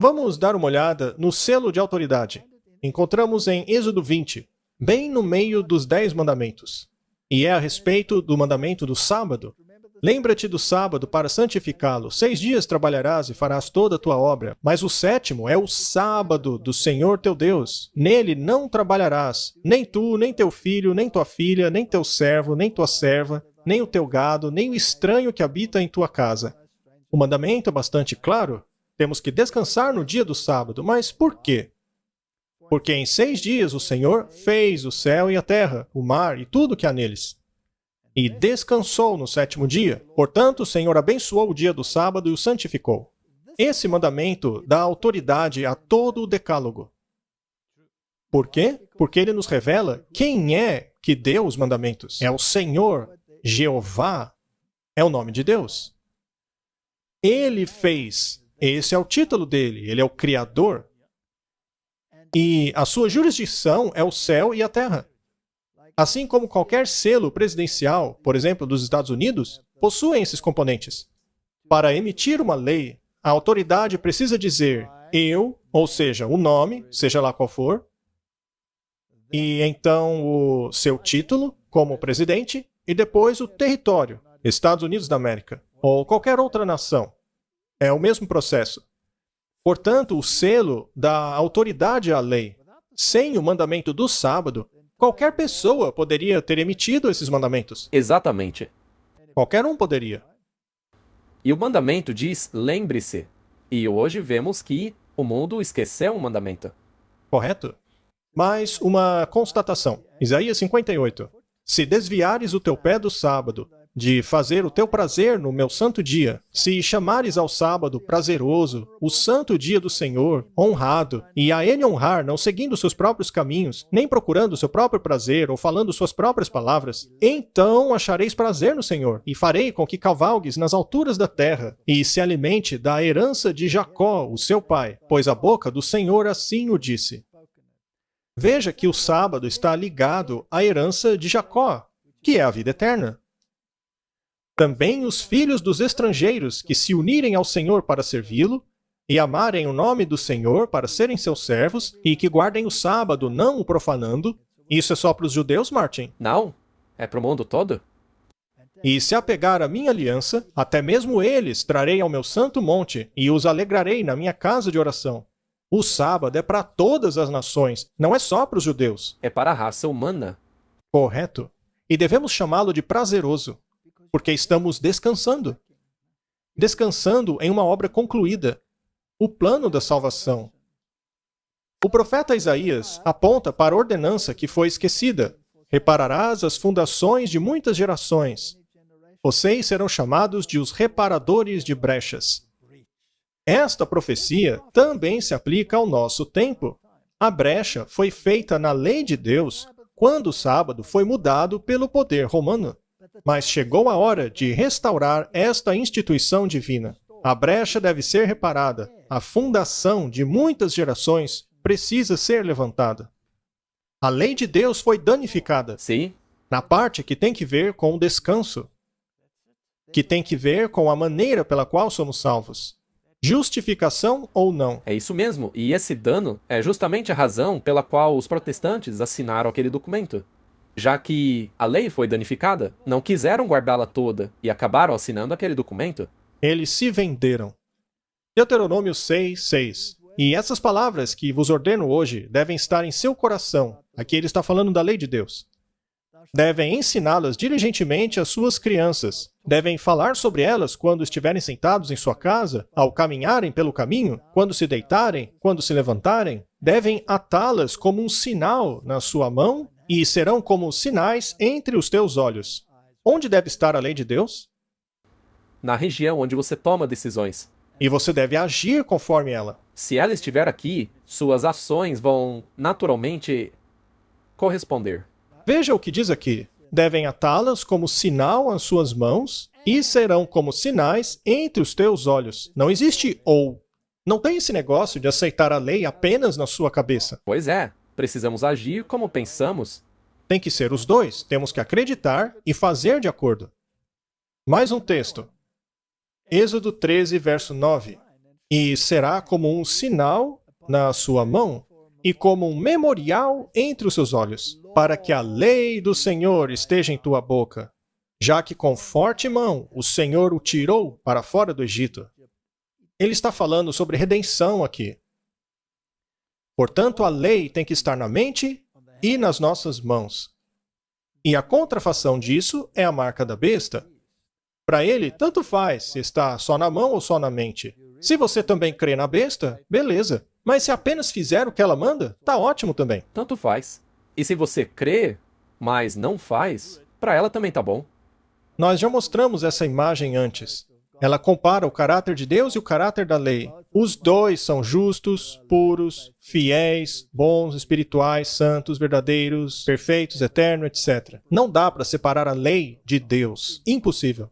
Vamos dar uma olhada no selo de autoridade. Encontramos em Êxodo 20, bem no meio dos 10 mandamentos. E é a respeito do mandamento do sábado. Lembra-te do sábado para santificá-lo. 6 dias trabalharás e farás toda a tua obra. Mas o 7º é o sábado do Senhor teu Deus. Nele não trabalharás, nem tu, nem teu filho, nem tua filha, nem teu servo, nem tua serva, nem o teu gado, nem o estranho que habita em tua casa. O mandamento é bastante claro. Temos que descansar no dia do sábado. Mas por quê? Porque em 6 dias o Senhor fez o céu e a terra, o mar e tudo que há neles. E descansou no 7º dia. Portanto, o Senhor abençoou o dia do sábado e o santificou. Esse mandamento dá autoridade a todo o decálogo. Por quê? Porque ele nos revela quem é que deu os mandamentos. É o Senhor, Jeová, é o nome de Deus. Ele fez. Esse é o título dele. Ele é o Criador. E a sua jurisdição é o céu e a terra. Assim como qualquer selo presidencial, por exemplo, dos Estados Unidos, possuem esses componentes. Para emitir uma lei, a autoridade precisa dizer eu, ou seja, o nome, seja lá qual for, e então o seu título como presidente, e depois o território, Estados Unidos da América, ou qualquer outra nação. É o mesmo processo. Portanto, o selo dá autoridade à lei. Sem o mandamento do sábado, qualquer pessoa poderia ter emitido esses mandamentos. Exatamente. Qualquer um poderia. E o mandamento diz, lembre-se. E hoje vemos que o mundo esqueceu o mandamento. Correto? Mas uma constatação. Isaías 58. Se desviares o teu pé do sábado, de fazer o teu prazer no meu santo dia, se chamares ao sábado prazeroso, o santo dia do Senhor, honrado, e a ele honrar, não seguindo seus próprios caminhos, nem procurando seu próprio prazer, ou falando suas próprias palavras, então achareis prazer no Senhor, e farei com que cavalgues nas alturas da terra, e se alimente da herança de Jacó, o seu pai, pois a boca do Senhor assim o disse. Veja que o sábado está ligado à herança de Jacó, que é a vida eterna. Também os filhos dos estrangeiros que se unirem ao Senhor para servi-lo, e amarem o nome do Senhor para serem seus servos, e que guardem o sábado, não o profanando. Isso é só para os judeus, Martin? Não, é para o mundo todo. E se apegar à minha aliança, até mesmo eles trarei ao meu santo monte, e os alegrarei na minha casa de oração. O sábado é para todas as nações, não é só para os judeus. É para a raça humana. Correto. E devemos chamá-lo de prazeroso. Porque estamos descansando. Descansando em uma obra concluída. O plano da salvação. O profeta Isaías aponta para a ordenança que foi esquecida. Repararás as fundações de muitas gerações. Vocês serão chamados de os reparadores de brechas. Esta profecia também se aplica ao nosso tempo. A brecha foi feita na lei de Deus quando o sábado foi mudado pelo poder romano. Mas chegou a hora de restaurar esta instituição divina. A brecha deve ser reparada. A fundação de muitas gerações precisa ser levantada. A lei de Deus foi danificada. Sim, Na parte que tem que ver com o descanso, que tem que ver com a maneira pela qual somos salvos. Justificação ou não. é isso mesmo. E esse dano é justamente a razão pela qual os protestantes assinaram aquele documento. Já que a lei foi danificada, não quiseram guardá-la toda e acabaram assinando aquele documento. Eles se venderam. Deuteronômio 6:6. E essas palavras que vos ordeno hoje devem estar em seu coração. Aqui ele está falando da lei de Deus. Devem ensiná-las diligentemente às suas crianças. Devem falar sobre elas quando estiverem sentados em sua casa, ao caminharem pelo caminho, quando se deitarem, quando se levantarem. Devem atá-las como um sinal na sua mão e serão como sinais entre os teus olhos. Onde deve estar a lei de Deus? Na região onde você toma decisões. E você deve agir conforme ela. Se ela estiver aqui, suas ações vão naturalmente corresponder. Veja o que diz aqui. Devem atá-las como sinal às suas mãos e serão como sinais entre os teus olhos. Não existe ou. Não tem esse negócio de aceitar a lei apenas na sua cabeça. Pois é, precisamos agir como pensamos. Tem que ser os dois. Temos que acreditar e fazer de acordo. Mais um texto. Êxodo 13, verso 9. E será como um sinal na sua mão e como um memorial entre os seus olhos, para que a lei do Senhor esteja em tua boca, já que com forte mão o Senhor o tirou para fora do Egito. Ele está falando sobre redenção aqui. Portanto, a lei tem que estar na mente e nas nossas mãos. E a contrafação disso é a marca da besta. Para ele, tanto faz se está só na mão ou só na mente. Se você também crê na besta, beleza. Mas se apenas fizer o que ela manda, tá ótimo também. Tanto faz. E se você crê, mas não faz, para ela também tá bom. Nós já mostramos essa imagem antes. Ela compara o caráter de Deus e o caráter da lei. Os dois são justos, puros, fiéis, bons, espirituais, santos, verdadeiros, perfeitos, eternos, etc. Não dá para separar a lei de Deus. Impossível.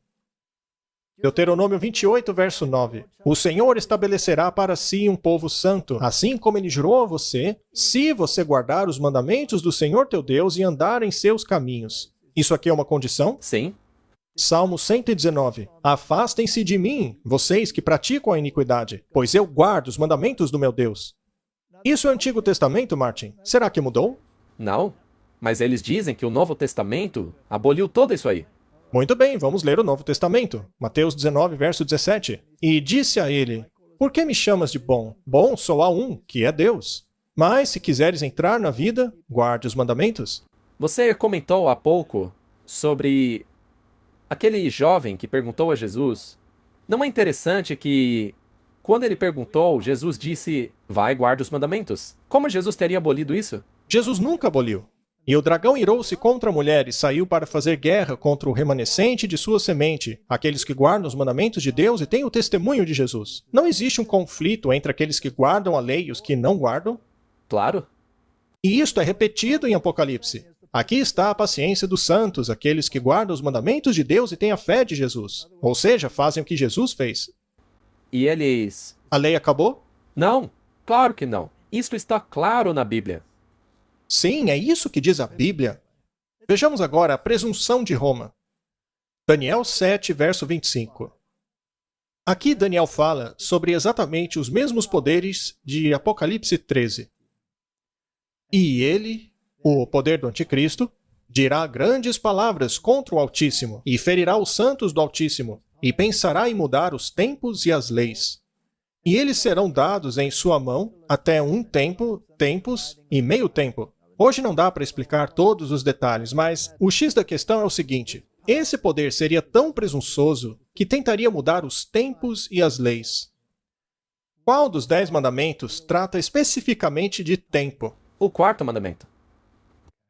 Deuteronômio 28, verso 9. O Senhor estabelecerá para si um povo santo, assim como ele jurou a você, se você guardar os mandamentos do Senhor teu Deus e andar em seus caminhos. Isso aqui é uma condição? Sim. Salmo 119. Afastem-se de mim, vocês que praticam a iniquidade, pois eu guardo os mandamentos do meu Deus. Isso é o Antigo Testamento, Martin? Será que mudou? Não. Mas eles dizem que o Novo Testamento aboliu tudo isso aí. Muito bem, vamos ler o Novo Testamento. Mateus 19, verso 17. E disse a ele, por que me chamas de bom? Bom só há um, que é Deus. Mas se quiseres entrar na vida, guarde os mandamentos. Você comentou há pouco sobre aquele jovem que perguntou a Jesus. Não é interessante que, quando ele perguntou, Jesus disse, vai, guarde os mandamentos? Como Jesus teria abolido isso? Jesus nunca aboliu. E o dragão irou-se contra a mulher e saiu para fazer guerra contra o remanescente de sua semente, aqueles que guardam os mandamentos de Deus e têm o testemunho de Jesus. Não existe um conflito entre aqueles que guardam a lei e os que não guardam. Claro. E isto é repetido em Apocalipse. Aqui está a paciência dos santos, aqueles que guardam os mandamentos de Deus e têm a fé de Jesus. Ou seja, fazem o que Jesus fez. E eles... A lei acabou? Não, claro que não. Isto está claro na Bíblia. Sim, é isso que diz a Bíblia. Vejamos agora a presunção de Roma. Daniel 7, verso 25. Aqui Daniel fala sobre exatamente os mesmos poderes de Apocalipse 13. E ele, o poder do anticristo, dirá grandes palavras contra o Altíssimo, e ferirá os santos do Altíssimo, e pensará em mudar os tempos e as leis. E eles serão dados em sua mão até um tempo, tempos e meio tempo. Hoje não dá para explicar todos os detalhes, mas o X da questão é o seguinte. Esse poder seria tão presunçoso que tentaria mudar os tempos e as leis. Qual dos 10 mandamentos trata especificamente de tempo? O quarto mandamento.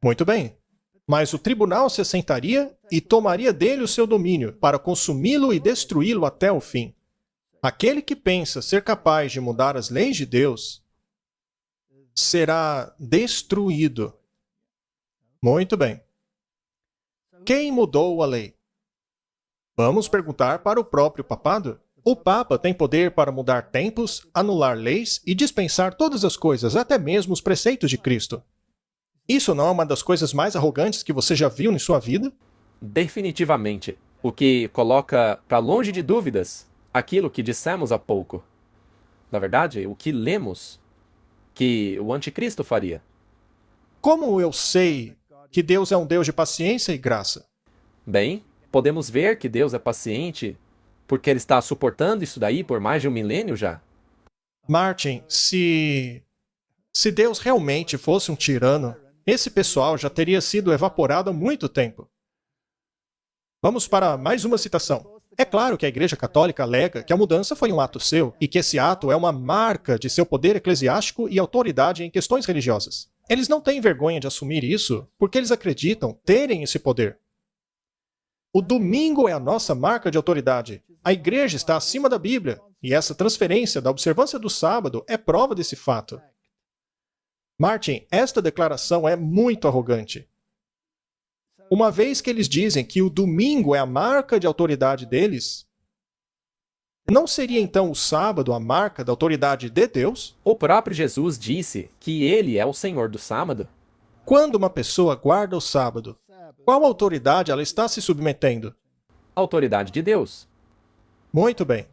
Muito bem. Mas o tribunal se assentaria e tomaria dele o seu domínio, para consumi-lo e destruí-lo até o fim. Aquele que pensa ser capaz de mudar as leis de Deus será destruído. Muito bem. Quem mudou a lei? Vamos perguntar para o próprio papado. O Papa tem poder para mudar tempos, anular leis e dispensar todas as coisas, até mesmo os preceitos de Cristo. Isso não é uma das coisas mais arrogantes que você já viu em sua vida? Definitivamente. O que coloca para longe de dúvidas aquilo que dissemos há pouco. Na verdade, o que lemos que o anticristo faria. Como eu sei que Deus é um Deus de paciência e graça? Bem, podemos ver que Deus é paciente porque ele está suportando isso daí por mais de 1 milênio já. Martin, se Deus realmente fosse um tirano, esse pessoal já teria sido evaporado há muito tempo. Vamos para mais uma citação. É claro que a Igreja Católica alega que a mudança foi um ato seu e que esse ato é uma marca de seu poder eclesiástico e autoridade em questões religiosas. Eles não têm vergonha de assumir isso porque eles acreditam terem esse poder. O domingo é a nossa marca de autoridade. A Igreja está acima da Bíblia e essa transferência da observância do sábado é prova desse fato. Martin, esta declaração é muito arrogante. Uma vez que eles dizem que o domingo é a marca de autoridade deles, não seria então o sábado a marca da autoridade de Deus? O próprio Jesus disse que ele é o Senhor do sábado. Quando uma pessoa guarda o sábado, qual autoridade ela está se submetendo? A autoridade de Deus. Muito bem.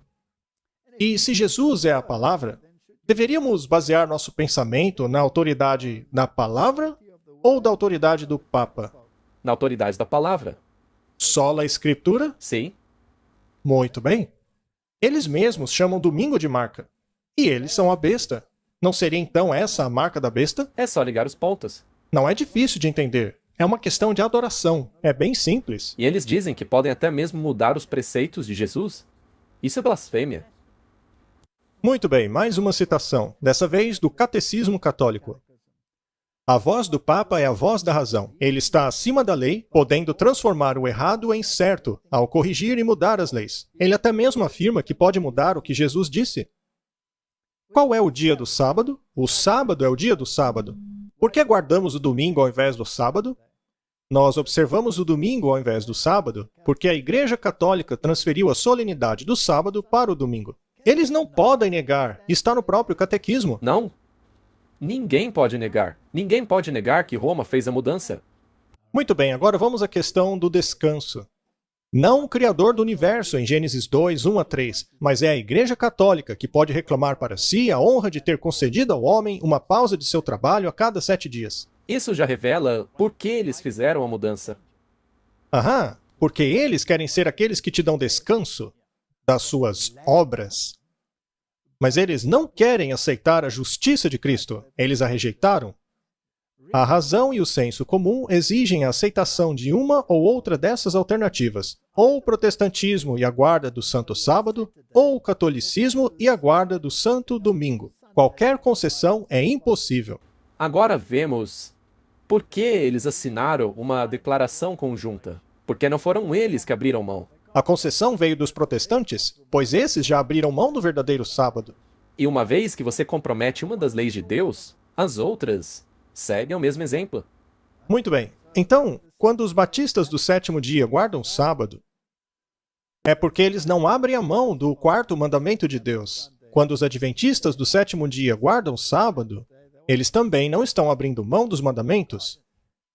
E se Jesus é a palavra, deveríamos basear nosso pensamento na autoridade da palavra ou da autoridade do Papa? Na autoridade da palavra. Sola Escritura? Sim. Muito bem. Eles mesmos chamam domingo de marca. E eles são a besta. Não seria então essa a marca da besta? É só ligar os pontos. Não é difícil de entender. É uma questão de adoração. É bem simples. E eles dizem que podem até mesmo mudar os preceitos de Jesus. Isso é blasfêmia. Muito bem, mais uma citação, dessa vez do Catecismo Católico. A voz do Papa é a voz da razão. Ele está acima da lei, podendo transformar o errado em certo, ao corrigir e mudar as leis. Ele até mesmo afirma que pode mudar o que Jesus disse. Qual é o dia do sábado? O sábado é o dia do sábado. Por que guardamos o domingo ao invés do sábado? Nós observamos o domingo ao invés do sábado porque a Igreja Católica transferiu a solenidade do sábado para o domingo. Eles não podem negar, está no próprio catequismo. Não. Ninguém pode negar. Ninguém pode negar que Roma fez a mudança. Muito bem, agora vamos à questão do descanso. Não o Criador do universo em Gênesis 2, 1 a 3, mas é a Igreja Católica que pode reclamar para si a honra de ter concedido ao homem uma pausa de seu trabalho a cada 7 dias. Isso já revela por que eles fizeram a mudança. Aham, porque eles querem ser aqueles que te dão descanso das suas obras. Mas eles não querem aceitar a justiça de Cristo. Eles a rejeitaram. A razão e o senso comum exigem a aceitação de uma ou outra dessas alternativas, ou o protestantismo e a guarda do Santo Sábado, ou o catolicismo e a guarda do Santo Domingo. Qualquer concessão é impossível. Agora vemos por que eles assinaram uma declaração conjunta. Porque não foram eles que abriram mão. A concessão veio dos protestantes, pois esses já abriram mão do verdadeiro sábado. E uma vez que você compromete uma das leis de Deus, as outras seguem o mesmo exemplo. Muito bem. Então, quando os batistas do 7º dia guardam o sábado, é porque eles não abrem a mão do 4º mandamento de Deus. Quando os adventistas do 7º dia guardam o sábado, eles também não estão abrindo mão dos mandamentos.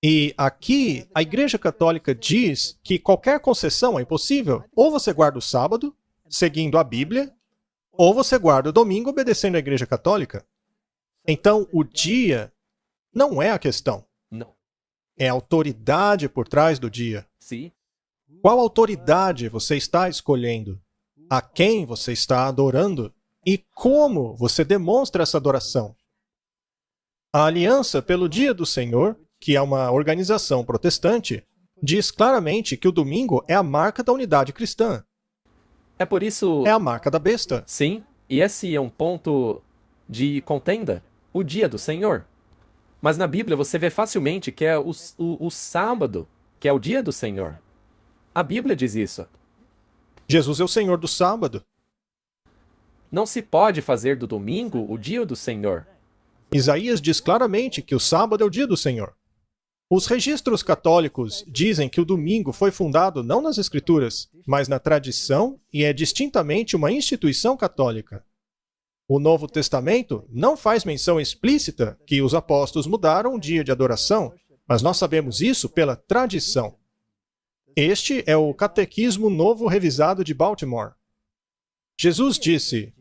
E aqui, a Igreja Católica diz que qualquer concessão é impossível. Ou você guarda o sábado, seguindo a Bíblia, ou você guarda o domingo, obedecendo à Igreja Católica. Então, o dia não é a questão. Não. É a autoridade por trás do dia. Sim. Qual autoridade você está escolhendo? A quem você está adorando? E como você demonstra essa adoração? A Aliança pelo Dia do Senhor, que é uma organização protestante, diz claramente que o domingo é a marca da unidade cristã. É por isso... É a marca da besta. Sim, e esse é um ponto de contenda, o dia do Senhor. Mas na Bíblia você vê facilmente que é o sábado, que é o dia do Senhor. A Bíblia diz isso. Jesus é o Senhor do sábado. Não se pode fazer do domingo o dia do Senhor. Isaías diz claramente que o sábado é o dia do Senhor. Os registros católicos dizem que o domingo foi fundado não nas Escrituras, mas na tradição e é distintamente uma instituição católica. O Novo Testamento não faz menção explícita que os apóstolos mudaram o dia de adoração, mas nós sabemos isso pela tradição. Este é o Catequismo Novo Revisado de Baltimore. Jesus disse: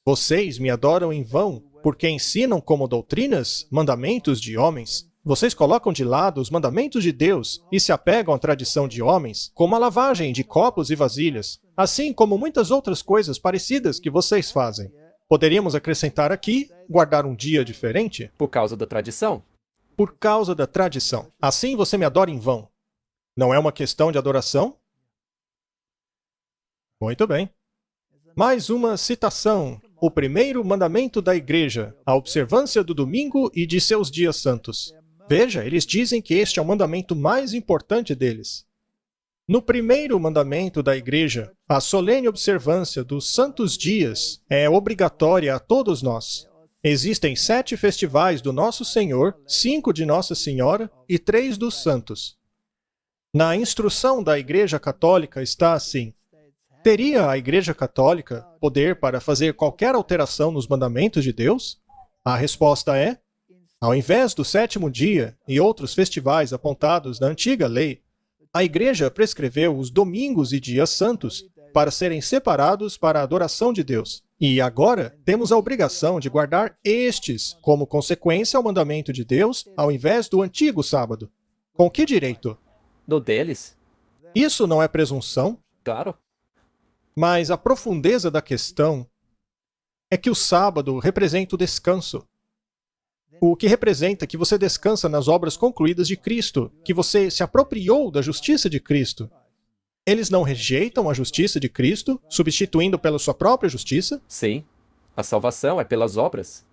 "Vocês me adoram em vão, porque ensinam como doutrinas mandamentos de homens. Vocês colocam de lado os mandamentos de Deus e se apegam à tradição de homens, como a lavagem de copos e vasilhas, assim como muitas outras coisas parecidas que vocês fazem." Poderíamos acrescentar aqui, guardar um dia diferente? Por causa da tradição. Por causa da tradição. Assim você me adora em vão. Não é uma questão de adoração? Muito bem. Mais uma citação. O primeiro mandamento da Igreja, a observância do domingo e de seus dias santos. Veja, eles dizem que este é o mandamento mais importante deles. No primeiro mandamento da Igreja, a solene observância dos santos dias é obrigatória a todos nós. Existem 7 festivais do Nosso Senhor, 5 de Nossa Senhora e 3 dos santos. Na instrução da Igreja Católica está assim: teria a Igreja Católica poder para fazer qualquer alteração nos mandamentos de Deus? A resposta é: ao invés do 7º dia e outros festivais apontados na antiga lei, a Igreja prescreveu os domingos e dias santos para serem separados para a adoração de Deus. E agora temos a obrigação de guardar estes como consequência ao mandamento de Deus, ao invés do antigo sábado. Com que direito? Do deles? Isso não é presunção? Claro. Mas a profundeza da questão é que o sábado representa o descanso. O que representa que você descansa nas obras concluídas de Cristo, que você se apropriou da justiça de Cristo. Eles não rejeitam a justiça de Cristo, substituindo pela sua própria justiça? Sim. A salvação é pelas obras.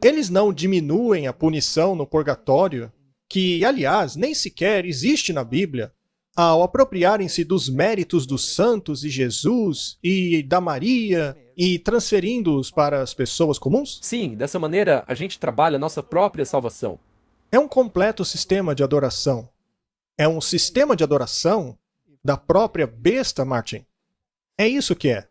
Eles não diminuem a punição no purgatório, que, aliás, nem sequer existe na Bíblia, ao apropriarem-se dos méritos dos santos e Jesus e da Maria e transferindo-os para as pessoas comuns? Sim, dessa maneira a gente trabalha a nossa própria salvação. É um completo sistema de adoração. É um sistema de adoração da própria besta, Martin. É isso que é.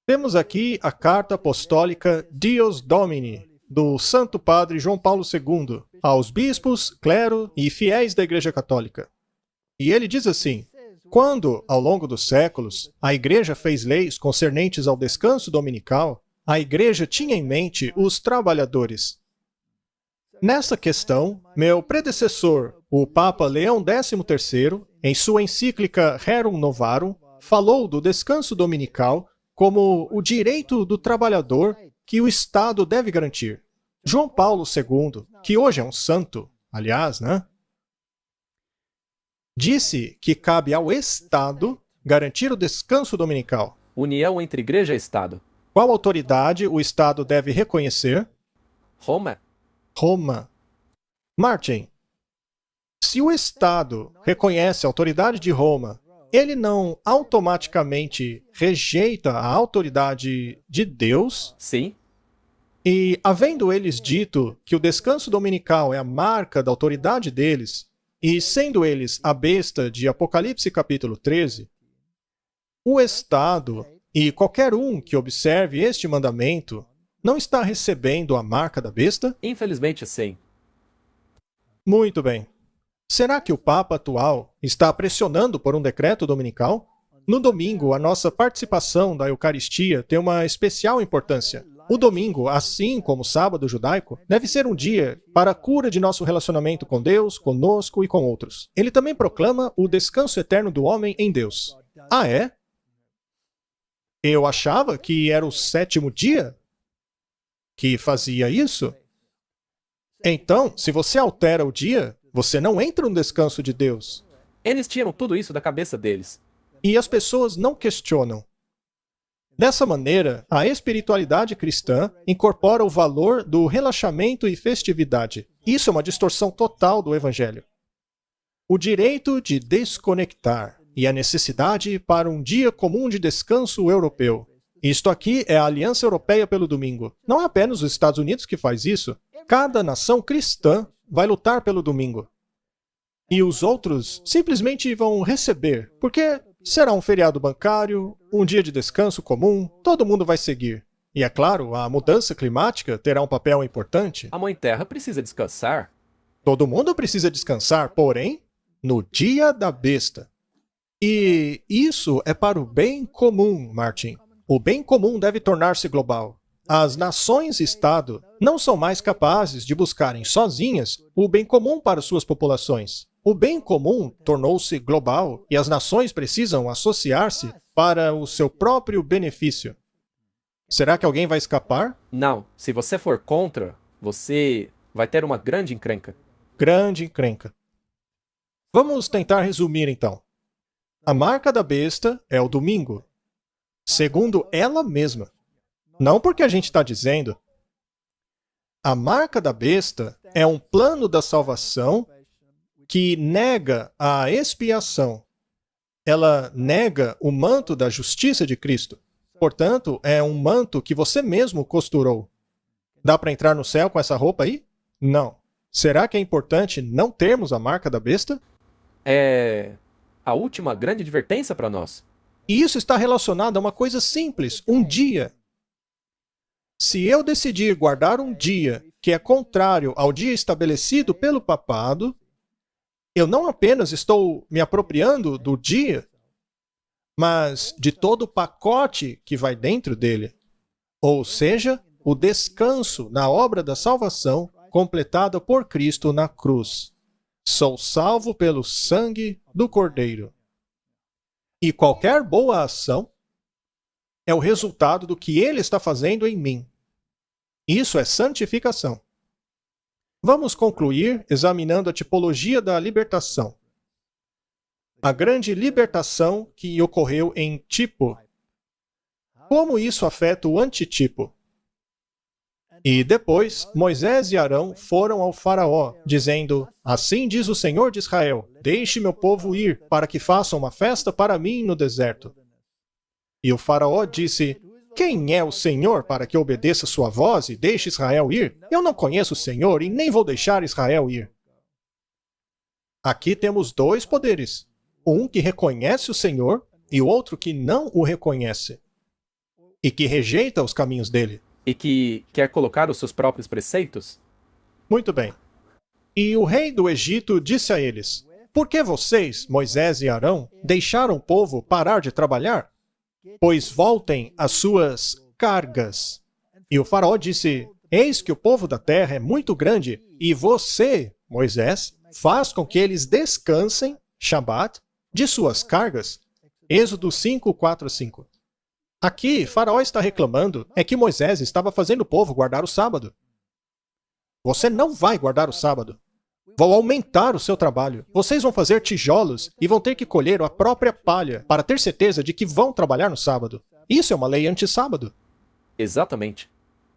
Temos aqui a carta apostólica Dios Domini, do Santo Padre João Paulo II, aos bispos, clero e fiéis da Igreja Católica. E ele diz assim: quando, ao longo dos séculos, a Igreja fez leis concernentes ao descanso dominical, a Igreja tinha em mente os trabalhadores. Nessa questão, meu predecessor, o Papa Leão XIII, em sua encíclica Rerum Novarum, falou do descanso dominical como o direito do trabalhador que o Estado deve garantir. João Paulo II, que hoje é um santo, aliás, disse que cabe ao Estado garantir o descanso dominical. União entre igreja e Estado. Qual autoridade o Estado deve reconhecer? Roma. Roma. Martin, se o Estado reconhece a autoridade de Roma, ele não automaticamente rejeita a autoridade de Deus? Sim. E, havendo eles dito que o descanso dominical é a marca da autoridade deles, e sendo eles a besta de Apocalipse capítulo 13, o Estado e qualquer um que observe este mandamento não está recebendo a marca da besta? Infelizmente, sim. Muito bem. Será que o Papa atual está pressionando por um decreto dominical? No domingo, a nossa participação da Eucaristia tem uma especial importância. O domingo, assim como o sábado judaico, deve ser um dia para a cura de nosso relacionamento com Deus, conosco e com outros. Ele também proclama o descanso eterno do homem em Deus. Ah, é? Eu achava que era o 7º dia que fazia isso. Então, se você altera o dia, você não entra no descanso de Deus. Eles tiram tudo isso da cabeça deles. E as pessoas não questionam. Dessa maneira, a espiritualidade cristã incorpora o valor do relaxamento e festividade. Isso é uma distorção total do Evangelho. O direito de desconectar e a necessidade para um dia comum de descanso europeu. Isto aqui é a Aliança Europeia pelo Domingo. Não é apenas os Estados Unidos que faz isso. Cada nação cristã vai lutar pelo domingo. E os outros simplesmente vão receber, porque será um feriado bancário, um dia de descanso comum, todo mundo vai seguir. E é claro, a mudança climática terá um papel importante. A Mãe Terra precisa descansar. Todo mundo precisa descansar, porém, no dia da besta. E isso é para o bem comum, Martin. O bem comum deve tornar-se global. As nações-estado não são mais capazes de buscarem sozinhas o bem comum para suas populações. O bem comum tornou-se global e as nações precisam associar-se para o seu próprio benefício. Será que alguém vai escapar? Não, se você for contra, você vai ter uma grande encrenca. Grande encrenca. Vamos tentar resumir então. A marca da besta é o domingo, segundo ela mesma. Não porque a gente está dizendo. A marca da besta é um plano da salvação que nega a expiação. Ela nega o manto da justiça de Cristo. Portanto, é um manto que você mesmo costurou. Dá para entrar no céu com essa roupa aí? Não. Será que é importante não termos a marca da besta? É a última grande advertência para nós. E isso está relacionado a uma coisa simples, um dia. Se eu decidir guardar um dia que é contrário ao dia estabelecido pelo papado, eu não apenas estou me apropriando do dia, mas de todo o pacote que vai dentro dele. Ou seja, o descanso na obra da salvação completada por Cristo na cruz. Sou salvo pelo sangue do Cordeiro. E qualquer boa ação é o resultado do que ele está fazendo em mim. Isso é santificação. Vamos concluir examinando a tipologia da libertação. A grande libertação que ocorreu em tipo. Como isso afeta o antitipo? E depois, Moisés e Arão foram ao faraó, dizendo: Assim diz o Senhor de Israel, deixe meu povo ir, para que façam uma festa para mim no deserto. E o faraó disse: Quem é o Senhor para que obedeça sua voz e deixe Israel ir? Eu não conheço o Senhor e nem vou deixar Israel ir. Aqui temos dois poderes. Um que reconhece o Senhor e o outro que não o reconhece. E que rejeita os caminhos dele. E que quer colocar os seus próprios preceitos? Muito bem. E o rei do Egito disse a eles: Por que vocês, Moisés e Arão, deixaram o povo parar de trabalhar? Pois voltem às suas cargas. E o faraó disse: Eis que o povo da terra é muito grande, e você, Moisés, faz com que eles descansem, Shabat, de suas cargas. Êxodo 5, 4, 5. Aqui, Faraó está reclamando é que Moisés estava fazendo o povo guardar o sábado. Você não vai guardar o sábado. Vou aumentar o seu trabalho. Vocês vão fazer tijolos e vão ter que colher a própria palha para ter certeza de que vão trabalhar no sábado. Isso é uma lei anti-sábado. Exatamente.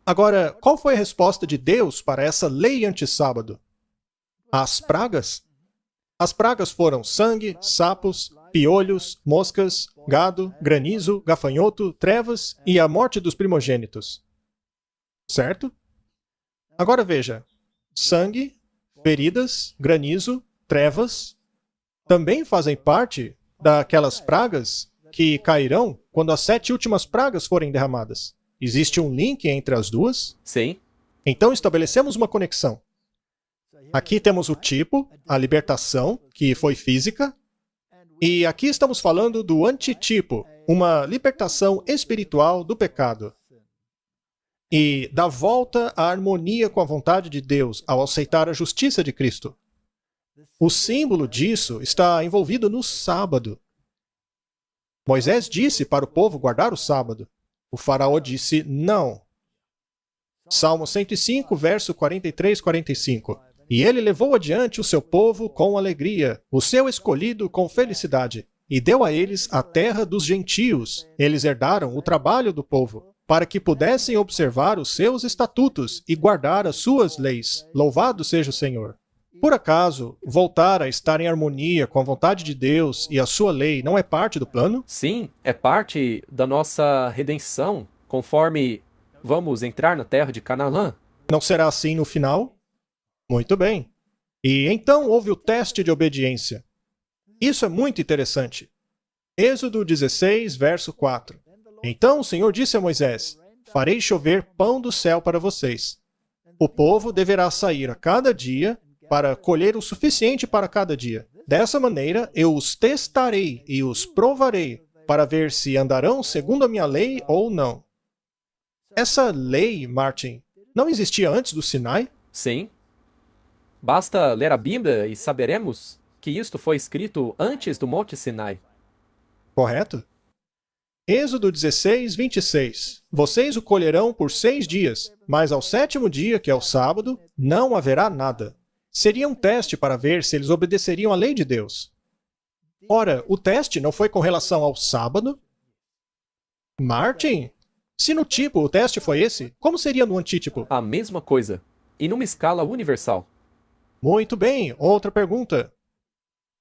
Agora, qual foi a resposta de Deus para essa lei anti-sábado? As pragas? As pragas foram sangue, sapos, piolhos, moscas, gado, granizo, gafanhoto, trevas e a morte dos primogênitos. Certo? Agora veja, sangue, feridas, granizo, trevas, também fazem parte daquelas pragas que cairão quando as 7 últimas pragas forem derramadas. Existe um link entre as duas? Sim. Então estabelecemos uma conexão. Aqui temos o tipo, a libertação, que foi física, e aqui estamos falando do antitipo, uma libertação espiritual do pecado. E da volta à harmonia com a vontade de Deus ao aceitar a justiça de Cristo. O símbolo disso está envolvido no sábado. Moisés disse para o povo guardar o sábado. O faraó disse não. Salmo 105, verso 43, 45. E ele levou adiante o seu povo com alegria, o seu escolhido com felicidade, e deu a eles a terra dos gentios. Eles herdaram o trabalho do povo, para que pudessem observar os seus estatutos e guardar as suas leis. Louvado seja o Senhor. Por acaso, voltar a estar em harmonia com a vontade de Deus e a sua lei não é parte do plano? Sim, é parte da nossa redenção, conforme vamos entrar na terra de Canaã. Não será assim no final? Muito bem. E então houve o teste de obediência. Isso é muito interessante. Êxodo 16, verso 4. Então o Senhor disse a Moisés: farei chover pão do céu para vocês. O povo deverá sair a cada dia para colher o suficiente para cada dia. Dessa maneira, eu os testarei e os provarei para ver se andarão segundo a minha lei ou não. Essa lei, Martin, não existia antes do Sinai? Sim. Basta ler a Bíblia e saberemos que isto foi escrito antes do Monte Sinai. Correto? Êxodo 16, 26. Vocês o colherão por 6 dias, mas ao 7º dia, que é o sábado, não haverá nada. Seria um teste para ver se eles obedeceriam à lei de Deus. Ora, o teste não foi com relação ao sábado? Martin, se no tipo o teste foi esse, como seria no antítipo? A mesma coisa. E numa escala universal. Muito bem, outra pergunta.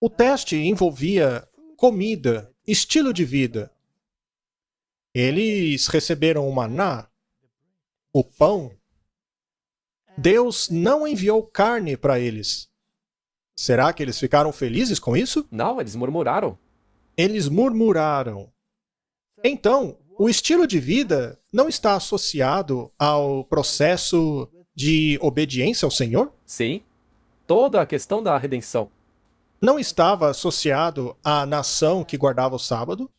O teste envolvia comida, estilo de vida. Eles receberam o maná, o pão. Deus não enviou carne para eles. Será que eles ficaram felizes com isso? Não, eles murmuraram. Eles murmuraram. Então, o estilo de vida não está associado ao processo de obediência ao Senhor? Sim. Toda a questão da redenção. Não estava associado à nação que guardava o sábado?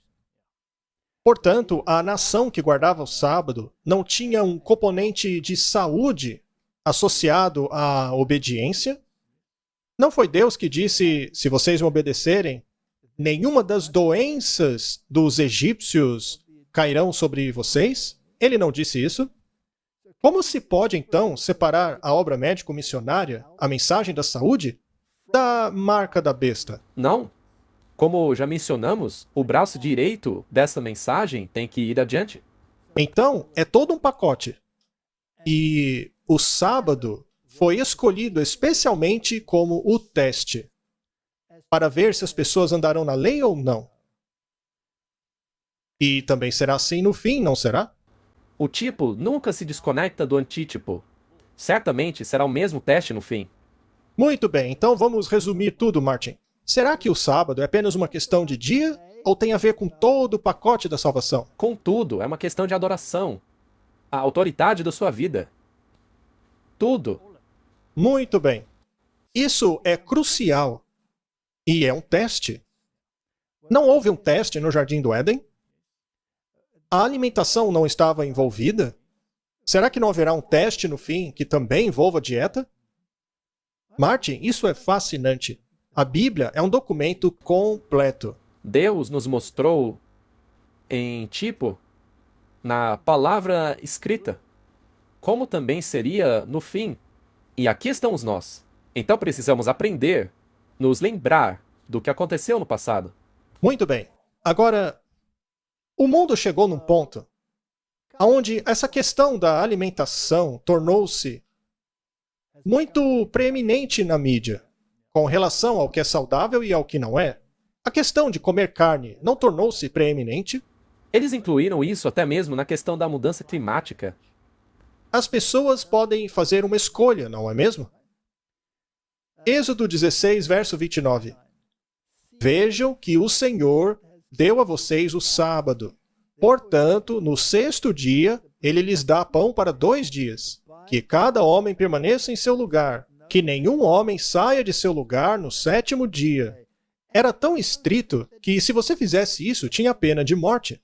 Portanto, a nação que guardava o sábado não tinha um componente de saúde associado à obediência? Não foi Deus que disse: se vocês me obedecerem, nenhuma das doenças dos egípcios cairão sobre vocês? Ele não disse isso? Como se pode, então, separar a obra médico-missionária, a mensagem da saúde, da marca da besta? Não. Como já mencionamos, o braço direito dessa mensagem tem que ir adiante. Então, é todo um pacote. E o sábado foi escolhido especialmente como o teste, para ver se as pessoas andarão na lei ou não. E também será assim no fim, não será? O tipo nunca se desconecta do antítipo. Certamente será o mesmo teste no fim. Muito bem, então vamos resumir tudo, Martin. Será que o sábado é apenas uma questão de dia ou tem a ver com todo o pacote da salvação? Contudo, é uma questão de adoração. A autoridade da sua vida. Tudo. Muito bem. Isso é crucial. E é um teste. Não houve um teste no Jardim do Éden? A alimentação não estava envolvida? Será que não haverá um teste no fim que também envolva dieta? Martin, isso é fascinante. A Bíblia é um documento completo. Deus nos mostrou em tipo, na palavra escrita, como também seria no fim. E aqui estamos nós. Então precisamos aprender, nos lembrar do que aconteceu no passado. Muito bem. Agora, o mundo chegou num ponto onde essa questão da alimentação tornou-se muito preeminente na mídia, com relação ao que é saudável e ao que não é. A questão de comer carne não tornou-se preeminente? Eles incluíram isso até mesmo na questão da mudança climática. As pessoas podem fazer uma escolha, não é mesmo? Êxodo 16, verso 29. Vejam que o Senhor deu a vocês o sábado. Portanto, no 6º dia, ele lhes dá pão para 2 dias. Que cada homem permaneça em seu lugar. Que nenhum homem saia de seu lugar no 7º dia. Era tão estrito que, se você fizesse isso, tinha pena de morte.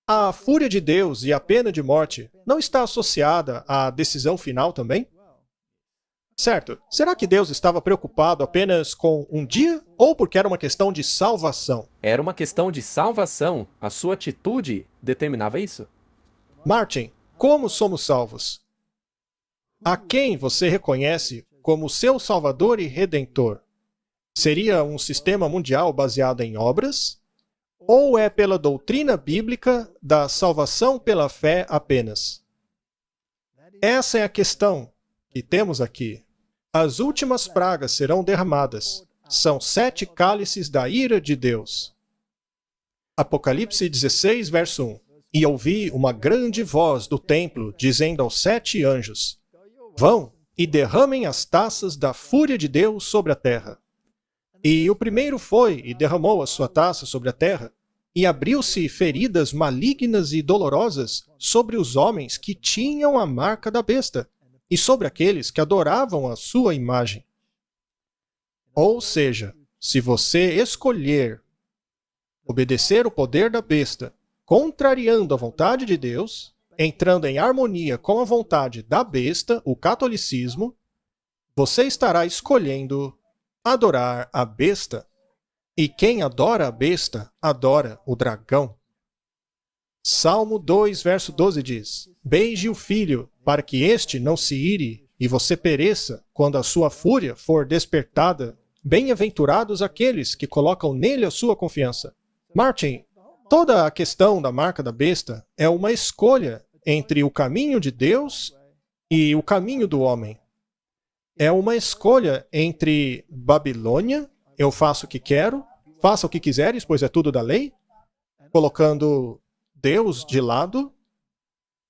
A fúria de Deus e a pena de morte não está associada à decisão final também? Certo. Será que Deus estava preocupado apenas com um dia ou porque era uma questão de salvação? Era uma questão de salvação. A sua atitude determinava isso. Martin, como somos salvos? A quem você reconhece como seu Salvador e Redentor? Seria um sistema mundial baseado em obras? Ou é pela doutrina bíblica da salvação pela fé apenas? Essa é a questão que temos aqui. As últimas pragas serão derramadas. São 7 cálices da ira de Deus. Apocalipse 16, verso 1. E ouvi uma grande voz do templo dizendo aos 7 anjos: Vão, e derramem as taças da fúria de Deus sobre a terra. E o primeiro foi e derramou a sua taça sobre a terra, e abriu-se feridas malignas e dolorosas sobre os homens que tinham a marca da besta, e sobre aqueles que adoravam a sua imagem. Ou seja, se você escolher obedecer o poder da besta, contrariando a vontade de Deus, entrando em harmonia com a vontade da besta, o catolicismo, você estará escolhendo adorar a besta. E quem adora a besta, adora o dragão. Salmo 2, verso 12 diz: Beije o filho, para que este não se ire e você pereça quando a sua fúria for despertada. Bem-aventurados aqueles que colocam nele a sua confiança. Martin, toda a questão da marca da besta é uma escolha entre o caminho de Deus e o caminho do homem. É uma escolha entre Babilônia, eu faço o que quero, faça o que quiseres, pois é tudo da lei, colocando Deus de lado,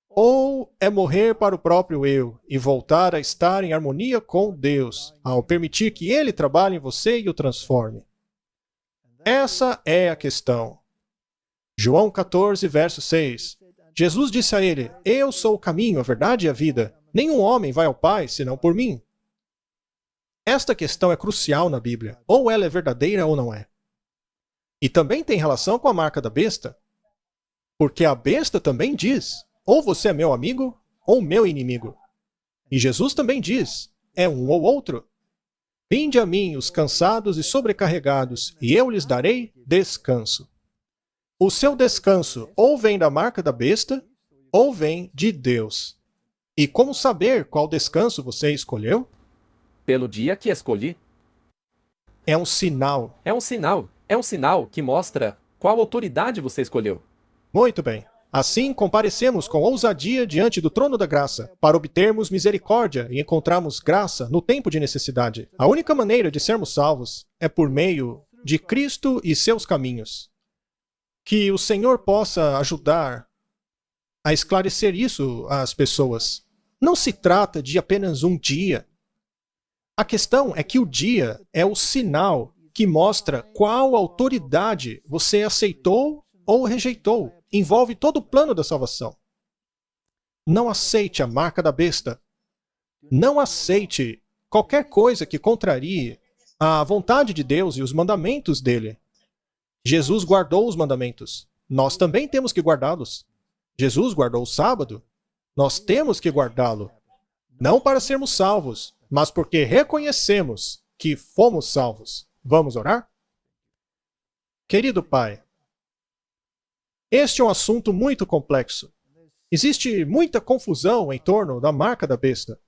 ou é morrer para o próprio eu e voltar a estar em harmonia com Deus, ao permitir que Ele trabalhe em você e o transforme. Essa é a questão. João 14, verso 6. Jesus disse a ele: Eu sou o caminho, a verdade e a vida. Nenhum homem vai ao Pai senão por mim. Esta questão é crucial na Bíblia. Ou ela é verdadeira ou não é. E também tem relação com a marca da besta. Porque a besta também diz: ou você é meu amigo, ou meu inimigo. E Jesus também diz: é um ou outro. Vinde a mim os cansados e sobrecarregados, e eu lhes darei descanso. O seu descanso ou vem da marca da besta, ou vem de Deus. E como saber qual descanso você escolheu? Pelo dia que escolhi. É um sinal. É um sinal. É um sinal que mostra qual autoridade você escolheu. Muito bem. Assim, comparecemos com ousadia diante do trono da graça, para obtermos misericórdia e encontrarmos graça no tempo de necessidade. A única maneira de sermos salvos é por meio de Cristo e seus caminhos. Que o Senhor possa ajudar a esclarecer isso às pessoas. Não se trata de apenas um dia. A questão é que o dia é o sinal que mostra qual autoridade você aceitou ou rejeitou. Envolve todo o plano da salvação. Não aceite a marca da besta. Não aceite qualquer coisa que contrarie a vontade de Deus e os mandamentos dele. Jesus guardou os mandamentos. Nós também temos que guardá-los. Jesus guardou o sábado. Nós temos que guardá-lo. Não para sermos salvos, mas porque reconhecemos que fomos salvos. Vamos orar? Querido Pai, este é um assunto muito complexo. Existe muita confusão em torno da marca da besta.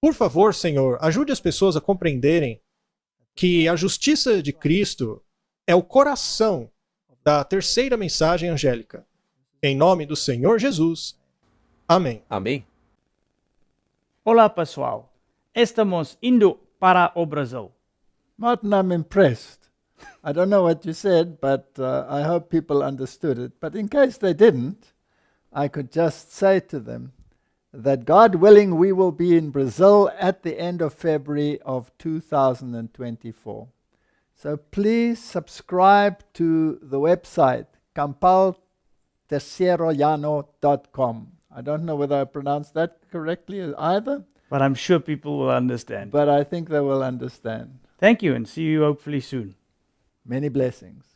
Por favor, Senhor, ajude as pessoas a compreenderem que a justiça de Cristo é o coração da terceira mensagem angélica. Em nome do Senhor Jesus. Amém. Amém. Olá, pessoal. Estamos indo para o Brasil. Martin, I'm impressed. I don't know what you said, but I hope people understood it. But in case they didn't, I could just say to them that God willing, we will be in Brazil at the end of February of 2024. So please subscribe to the website, campaltercierollano.com. I don't know whether I pronounced that correctly either, But I'm sure people will understand. but I think they will understand. Thank you and see you hopefully soon. Many blessings.